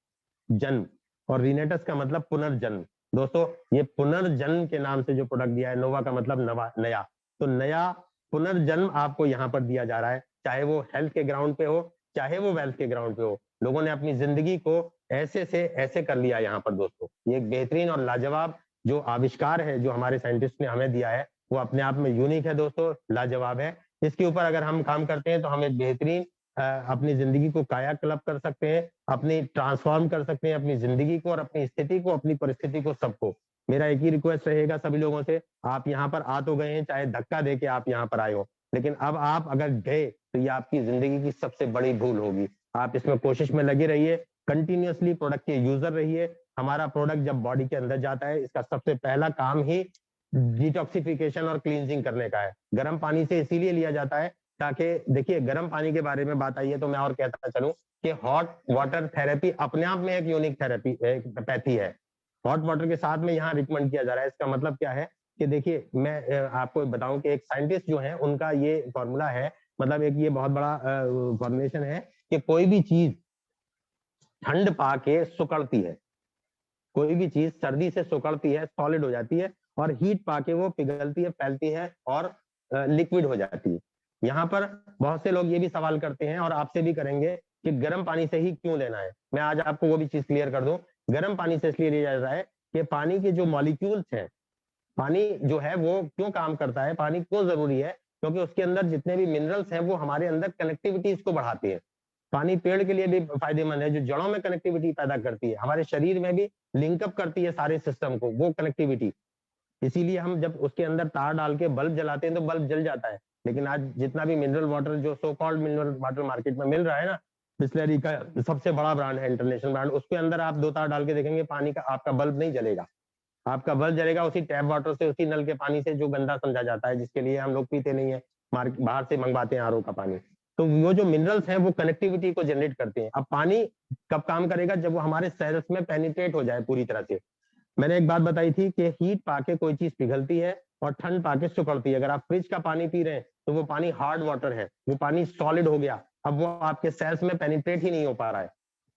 जन्म, और रीनेटस का मतलब पुनर्जन्म। दोस्तों, ये पुनर्जन्म के नाम से जो प्रोडक्ट दिया है, नोवा का मतलब नया, तो नया पुनर्जन्म आपको यहाँ पर दिया जा रहा है, चाहे वो हेल्थ के ग्राउंड पे हो, चाहे वो वेल्थ के ग्राउंड पे हो। लोगों ने अपनी जिंदगी को ऐसे से ऐसे कर लिया यहाँ पर। दोस्तों, ये एक बेहतरीन और लाजवाब जो आविष्कार है जो हमारे साइंटिस्ट ने हमें दिया है, वो अपने आप में यूनिक है दोस्तों, लाजवाब है। इसके ऊपर अगर हम काम करते हैं तो हम एक बेहतरीन अपनी जिंदगी को कायाकल्प कर सकते हैं, अपनी ट्रांसफॉर्म कर सकते हैं अपनी जिंदगी को और अपनी स्थिति को, अपनी परिस्थिति को, सबको। मेरा एक ही रिक्वेस्ट रहेगा सभी लोगों से, आप यहाँ पर आ तो गए हैं, चाहे धक्का देके आप यहाँ पर आए हो, लेकिन अब आप अगर गए तो ये आपकी जिंदगी की सबसे बड़ी भूल होगी। आप इसमें कोशिश में लगे रहिए, कंटिन्यूअसली प्रोडक्ट के यूजर रहिए। हमारा प्रोडक्ट जब बॉडी के अंदर जाता है, इसका सबसे पहला काम ही डिटॉक्सिफिकेशन और क्लींजिंग करने का है। गर्म पानी से इसीलिए लिया जाता है ताकि, देखिए, गर्म पानी के बारे में बात आई है तो मैं और कहता चलूं कि हॉट वाटर थेरेपी अपने आप में एक यूनिक थेरेपी पैथी है। हॉट वाटर के साथ में यहाँ रिकमेंड किया जा रहा है। इसका मतलब क्या है कि देखिए, मैं आपको बताऊं कि एक साइंटिस्ट जो है उनका ये फॉर्मूला है, मतलब एक ये बहुत बड़ा फॉर्मुलेशन है कि कोई भी चीज ठंड पाके सुकड़ती है, कोई भी चीज सर्दी से सुकड़ती है, सॉलिड हो जाती है, और हीट पाके वो पिघलती है, फैलती है और लिक्विड हो जाती है। यहाँ पर बहुत से लोग ये भी सवाल करते हैं और आपसे भी करेंगे कि गर्म पानी से ही क्यों लेना है। मैं आज आपको वो भी चीज क्लियर कर दूं। गर्म पानी से इसलिए लिया जाता है कि पानी के जो मॉलिक्यूल्स हैं, पानी जो है वो क्यों काम करता है, पानी क्यों जरूरी है, क्योंकि उसके अंदर जितने भी मिनरल्स हैं वो हमारे अंदर कनेक्टिविटीज को बढ़ाते हैं। पानी पेड़ के लिए भी फायदेमंद है, जो जड़ों में कनेक्टिविटी पैदा करती है, हमारे शरीर में भी लिंकअप करती है सारे सिस्टम को, वो कनेक्टिविटी। इसीलिए हम जब उसके अंदर तार डाल के बल्ब जलाते हैं तो बल्ब जल जाता है। लेकिन आज जितना भी मिनरल वाटर, जो so called mineral water market में मिल रहा है ना, बिस्लरी का सबसे बड़ा ब्रांड है, इंटरनेशनल ब्रांड, उसके अंदर आप 2 तार डाल के देखेंगे, पानी का आपका बल्ब नहीं जलेगा। आपका बल्ब जलेगा उसी टैप वाटर से, उसी नल के पानी से जो गंदा समझा जाता है, जिसके लिए हम लोग पीते नहीं है, बाहर से मंगवाते हैं आरओ का पानी। तो वो जो मिनरल्स हैं वो कनेक्टिविटी को जनरेट करते हैं। अब पानी कब काम करेगा? जब वो हमारे सेल्स में पेनिट्रेट हो जाए पूरी तरह से। मैंने एक बात बताई थी कि हीट पाके कोई चीज पिघलती है और ठंड पाके सुकड़ती है। अगर आप फ्रिज का पानी पी रहे हैं तो वो पानी हार्ड वाटर है, वो पानी सॉलिड हो गया, अब वो आपके सेल्स में पेनिट्रेट ही नहीं हो पा रहा है।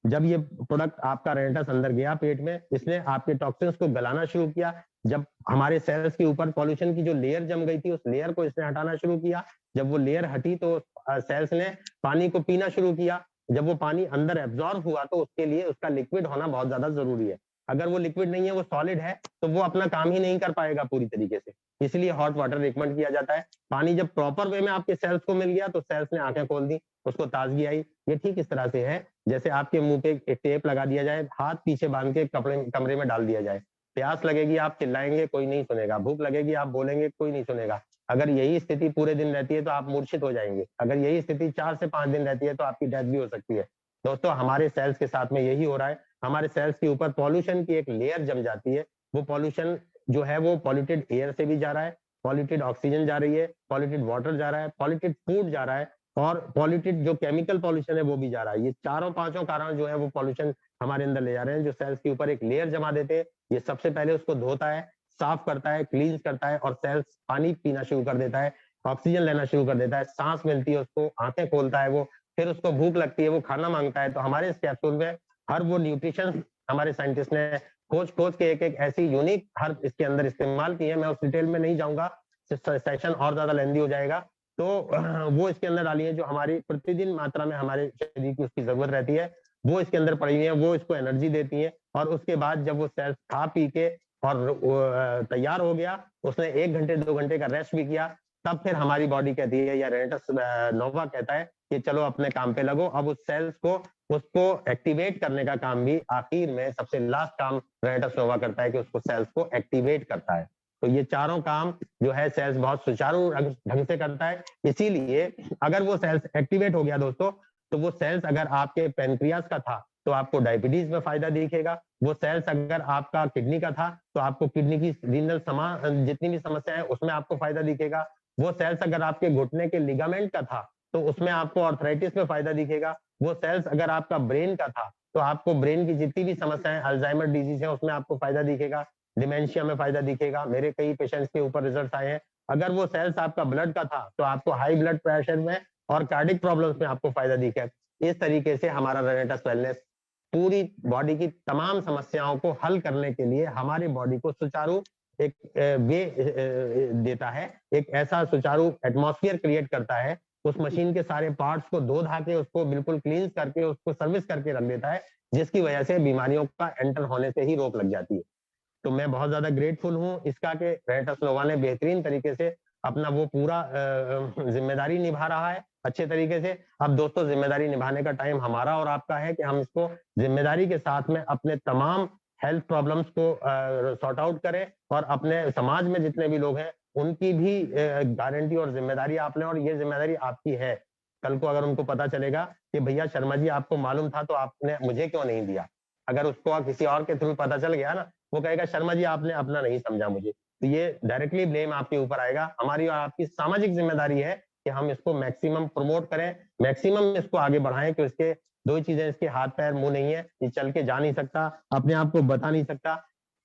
जब ये प्रोडक्ट आपका रेनेटस अंदर गया पेट में, इसने आपके टॉक्सिन्स को गलाना शुरू किया। जब हमारे सेल्स के ऊपर पॉल्यूशन की जो लेयर जम गई थी, उस लेयर को इसने हटाना शुरू किया। जब वो लेयर हटी तो सेल्स ने पानी को पीना शुरू किया। जब वो पानी अंदर एब्जॉर्ब हुआ तो उसके लिए उसका लिक्विड होना बहुत ज्यादा जरूरी है। अगर वो लिक्विड नहीं है, वो सॉलिड है, तो वो अपना काम ही नहीं कर पाएगा पूरी तरीके से। इसलिए हॉट वाटर रिकमेंड किया जाता है। पानी जब प्रॉपर वे में आपके सेल्स को मिल गया तो सेल्स ने आंखें खोल दी, उसको ताजगी आई। ये ठीक इस तरह से है जैसे आपके मुंह पे एक टेप लगा दिया जाए, हाथ पीछे बांध के कमरे में डाल दिया जाए। प्यास लगेगी आप चिल्लाएंगे, कोई नहीं सुनेगा, भूख लगेगी आप बोलेंगे, कोई नहीं सुनेगा। अगर यही स्थिति पूरे दिन रहती है तो आप मूर्छित हो जाएंगे। अगर यही स्थिति 4 से 5 दिन रहती है तो आपकी डेथ भी हो सकती है। दोस्तों, हमारे सेल्स के साथ में यही हो रहा है। हमारे सेल्स के ऊपर पॉल्यूशन की एक लेयर जम जाती है। वो पॉल्यूशन जो है वो पॉल्यूटेड एयर से भी जा रहा है, पॉल्यूटेड ऑक्सीजन जा रही है, पॉल्यूटेड वाटर जा रहा है, पॉल्यूटेड फूड जा रहा है, और पॉल्यूटेड जो केमिकल पॉल्यूशन है वो भी जा रहा है। ये चारों पांचों कारण जो है वो पॉल्यूशन हमारे अंदर ले जा रहे हैं, जो सेल्स के ऊपर एक लेयर जमा देते हैं। ये सबसे पहले उसको धोता है, साफ करता है, क्लींस करता है, और सेल्स पानी पीना शुरू कर देता है, ऑक्सीजन लेना शुरू कर देता है, सांस मिलती है उसको, आंखें खोलता है वो, फिर उसको भूख लगती है, वो खाना मांगता है। तो हमारे इस कैप्सूल में हर वो न्यूट्रिशन हमारे साइंटिस्ट ने खोज खोज के एक ऐसी यूनिक हर इसके अंदर इस्तेमाल की है। मैं उस डिटेल में नहीं जाऊंगा, सेशन और ज्यादा लेंदी हो जाएगा। तो वो इसके अंदर डाली है जो हमारी प्रतिदिन मात्रा में हमारे शरीर की उसकी जरूरत रहती है, वो इसके अंदर पड़ी हुई है, वो इसको एनर्जी देती है। और उसके बाद जब वो सेल्स खा पी के और तैयार हो गया, उसने 1 घंटे 2 घंटे का रेस्ट भी किया, तब फिर हमारी बॉडी कहती है, या रेनेटस नोवा कहता है कि चलो अपने काम पे लगो। अब उस सेल्स को उसको एक्टिवेट करने का काम भी आखिर में सबसे लास्ट काम रेनेटस नोवा करता है कि उसको सेल्स को एक्टिवेट करता है। तो ये चारों काम जो है सेल्स बहुत सुचारू ढंग से करता है। इसीलिए अगर वो सेल्स एक्टिवेट हो गया दोस्तों, तो वो सेल्स अगर आपके पेनक्रियास का था तो आपको डायबिटीज में फायदा दिखेगा। वो सेल्स अगर आपका किडनी का था तो आपको किडनी की रीनल जितनी भी समस्या है उसमें आपको फायदा दिखेगा। वो सेल्स अगर आपके घुटने के लिगामेंट का था तो उसमें आपको आर्थराइटिस में फायदा दिखेगा। वो सेल्स अगर आपका ब्रेन का था तो आपको ब्रेन की जितनी भी समस्याएं, अल्जाइमर डिजीज है, उसमें आपको फायदा दिखेगा, डिमेंशिया में फायदा दिखेगा। मेरे कई पेशेंट्स के ऊपर रिजल्ट आए हैं। अगर वो सेल्स आपका ब्लड का था तो आपको हाई ब्लड प्रेशर में और कार्डिक प्रॉब्लम्स में आपको फायदा दिखेगा। इस तरीके से हमारा रेनेटस वेलनेस पूरी बॉडी की तमाम समस्याओं को हल करने के लिए हमारी बॉडी को सुचारू एक वे देता है, एक ऐसा सुचारू एटमॉस्फेयर क्रिएट करता है। उस मशीन के सारे पार्ट्स को धो धा के उसको बिल्कुल क्लींस करके उसको सर्विस करके रख देता है, जिसकी वजह से बीमारियों का एंटर होने से ही रोक लग जाती है। तो मैं बहुत ज्यादा ग्रेटफुल हूँ इसका कि रेनेटस नोवा ने बेहतरीन तरीके से अपना वो पूरा जिम्मेदारी निभा रहा है अच्छे तरीके से। अब दोस्तों, जिम्मेदारी निभाने का टाइम हमारा और आपका है कि हम इसको जिम्मेदारी के साथ में अपने तमाम हेल्थ प्रॉब्लम्स को सॉर्ट आउट करें, और अपने समाज में जितने भी लोग हैं उनकी भी गारंटी और जिम्मेदारी आप लें। और ये जिम्मेदारी आपकी है। कल को अगर उनको पता चलेगा कि भैया शर्मा जी आपको मालूम था तो आपने मुझे क्यों नहीं दिया, अगर उसको किसी और के थ्रू पता चल गया ना, वो कहेगा शर्मा जी आपने अपना नहीं समझा मुझे, तो ये डायरेक्टली ब्लेम आपके ऊपर आएगा। हमारी और आपकी सामाजिक जिम्मेदारी है कि हम इसको मैक्सिमम प्रमोट करें, मैक्सिमम इसको आगे बढ़ाएं। कि इसके दो चीजें, इसके हाथ पैर मुंह नहीं है, ये चल के जा नहीं सकता, अपने आप को बता नहीं सकता,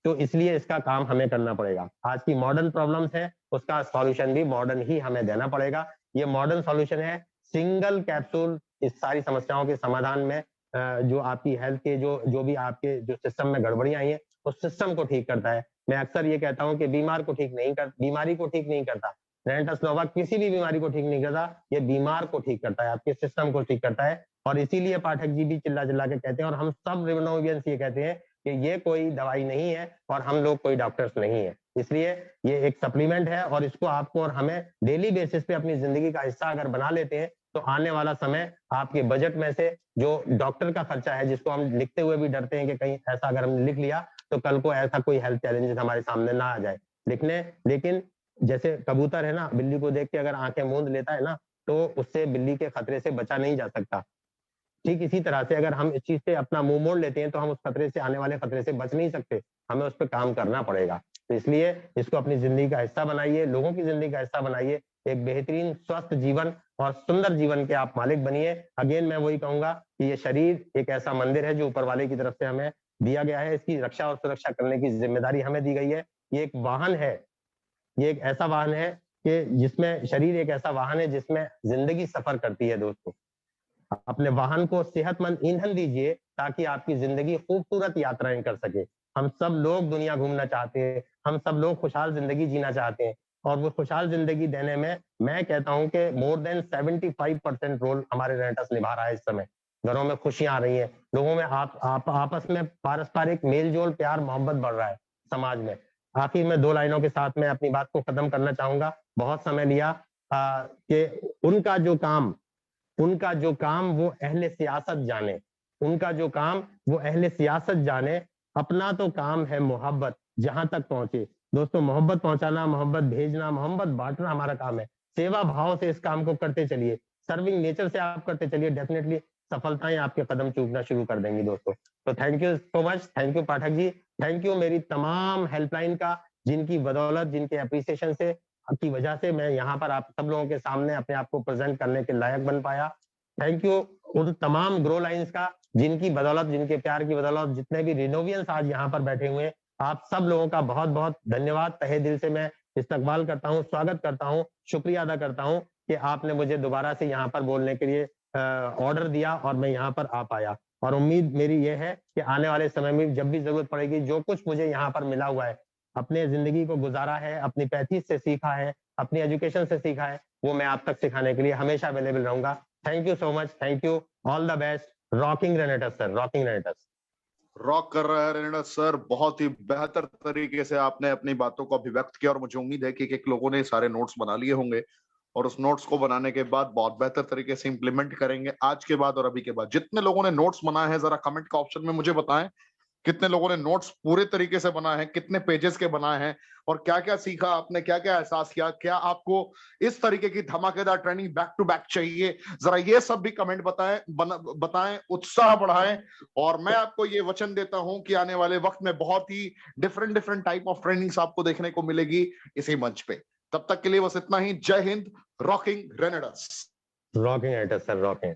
तो इसलिए इसका काम हमें करना पड़ेगा। आज की मॉडर्न प्रॉब्लम्स है, उसका सॉल्यूशन भी मॉडर्न ही हमें देना पड़ेगा। ये मॉडर्न सॉल्यूशन है, सिंगल कैप्सूल इस सारी समस्याओं के समाधान में जो आपकी हेल्थ के जो भी आपके जो सिस्टम में गड़बड़ियां आई है उस सिस्टम को ठीक करता है। मैं अक्सर ये कहता हूं कि बीमारी को ठीक नहीं करता। रेनेटस नोवा किसी भी बीमारी को ठीक नहीं करता, ये बीमार को ठीक करता है, आपके सिस्टम को ठीक करता है। और इसीलिए पाठक जी भी चिल्ला चिल्ला के कहते हैं, और हम सब रिनोवियंस ये कहते हैं कि ये कोई दवाई नहीं है और हम लोग कोई डॉक्टर्स नहीं है। इसलिए ये एक सप्लीमेंट है, और इसको आपको और हमें डेली बेसिस पे अपनी जिंदगी का हिस्सा अगर बना लेते हैं तो आने वाला समय आपके बजट में से जो डॉक्टर का खर्चा है, जिसको हम लिखते हुए भी डरते हैं कि कहीं ऐसा अगर हम लिख लिया तो कल को ऐसा कोई हेल्थ चैलेंजेस हमारे सामने ना आ जाए लिखने। लेकिन जैसे कबूतर है ना, बिल्ली को देख के अगर आंखें मूंद लेता है ना, तो उससे बिल्ली के खतरे से बचा नहीं जा सकता। ठीक इसी तरह से अगर हम इस चीज से अपना मुंह मोड़ लेते हैं तो हम उस खतरे से, आने वाले खतरे से बच नहीं सकते, हमें उस पर काम करना पड़ेगा। तो इसलिए इसको अपनी जिंदगी का हिस्सा बनाइए, लोगों की जिंदगी का हिस्सा बनाइए, एक बेहतरीन स्वस्थ जीवन और सुंदर जीवन के आप मालिक बनिए। अगेन मैं वही कहूंगा कि ये शरीर एक ऐसा मंदिर है जो ऊपर वाले की तरफ से हमें दिया गया है, इसकी रक्षा और सुरक्षा करने की जिम्मेदारी हमें दी गई है। ये एक वाहन है, ये एक ऐसा वाहन है कि जिसमें शरीर एक ऐसा वाहन है जिसमें जिंदगी सफर करती है। दोस्तों, अपने वाहन को सेहतमंद ईंधन दीजिए ताकि आपकी जिंदगी खूबसूरत यात्राएं कर सके। हम सब लोग दुनिया घूमना चाहते हैं, हम सब लोग खुशहाल जिंदगी जीना चाहते हैं, और वो खुशहाल जिंदगी देने में मैं कहता हूं कि मोर देन 75% रोल हमारे रेनेटस निभा रहा है। इस समय घरों में खुशियां आ रही हैं, लोगों में आप आपस में पारस्परिक मेल जोल, प्यार मोहब्बत बढ़ रहा है समाज में। आखिर में 2 लाइनों के साथ मैं अपनी बात को खत्म करना चाहूंगा, बहुत समय लिया। कि उनका जो काम वो अहले सियासत जाने, उनका जो काम वो अहले सियासत जाने। अपना तो काम है मोहब्बत, जहां तक पहुंचे। दोस्तों, मोहब्बत पहुंचाना, मोहब्बत भेजना, मोहब्बत बांटना हमारा काम है। सेवा भाव से इस काम को करते चलिए, सर्विंग नेचर से आप करते चलिए, डेफिनेटली सफलताएं आपके कदम चूमना शुरू कर देंगी दोस्तों। तो thank you so much, thank you Pathak ji, thank you मेरी तमाम हेल्पलाइन का, जिनकी बदौलत, जिनके अप्रिसिएशन से, की वजह से मैं यहाँ पर आप सब लोगों के सामने अपने आप को प्रेजेंट करने के लायक बन पाया। थैंक यू उन तमाम ग्रो लाइन्स का, जिनकी बदौलत, जिनके प्यार की बदौलत जितने भी रिनोवियंस आज यहाँ पर बैठे हुए हैं, आप सब लोगों का बहुत बहुत धन्यवाद। तहे दिल से मैं इस्तकबाल करता हूँ, स्वागत करता हूँ, शुक्रिया अदा करता हूँ कि आपने मुझे दोबारा से यहाँ पर बोलने के लिए ऑर्डर दिया और मैं यहाँ पर आ पाया। और उम्मीद मेरी ये है कि आने वाले समय में जब भी जरूरत पड़ेगी, जो कुछ मुझे यहाँ पर मिला हुआ है, अपने जिंदगी को गुजारा है, अपनी पैथीज से सीखा है, अपनी एजुकेशन से सीखा है, वो मैं आप तक सिखाने के लिए हमेशा अवेलेबल रहूंगा। Thank you so much, thank you, all the best. Rocking renegades sir, rocking रेनेटस। Rock कर रहा है रेनेटस सर, बहुत ही बेहतर तरीके से आपने अपनी बातों को अभिव्यक्त किया और मुझे उम्मीद है कि एक लोगों ने सारे नोट्स बना लिए होंगे और उस नोट्स को बनाने के बाद बहुत बेहतर तरीके से इंप्लीमेंट करेंगे आज के बाद और अभी के बाद। जितने लोगों ने नोट्स बनाए हैं, जरा कमेंट का ऑप्शन में मुझे बताएं कितने लोगों ने नोट्स पूरे तरीके से बनाए हैं, कितने पेजेस के बनाए हैं और क्या क्या सीखा आपने, क्या क्या एहसास किया, क्या आपको इस तरीके की धमाकेदार ट्रेनिंग बैक टू बैक चाहिए, जरा ये सब भी कमेंट बताएं, उत्साह बढ़ाएं। और मैं आपको ये वचन देता हूं कि आने वाले वक्त में बहुत ही डिफरेंट टाइप ऑफ ट्रेनिंग्स आपको देखने को मिलेगी इसी मंच पे। तब तक के लिए बस इतना ही। जय हिंद। Rocking renegades. Rocking renegades sir, rocking.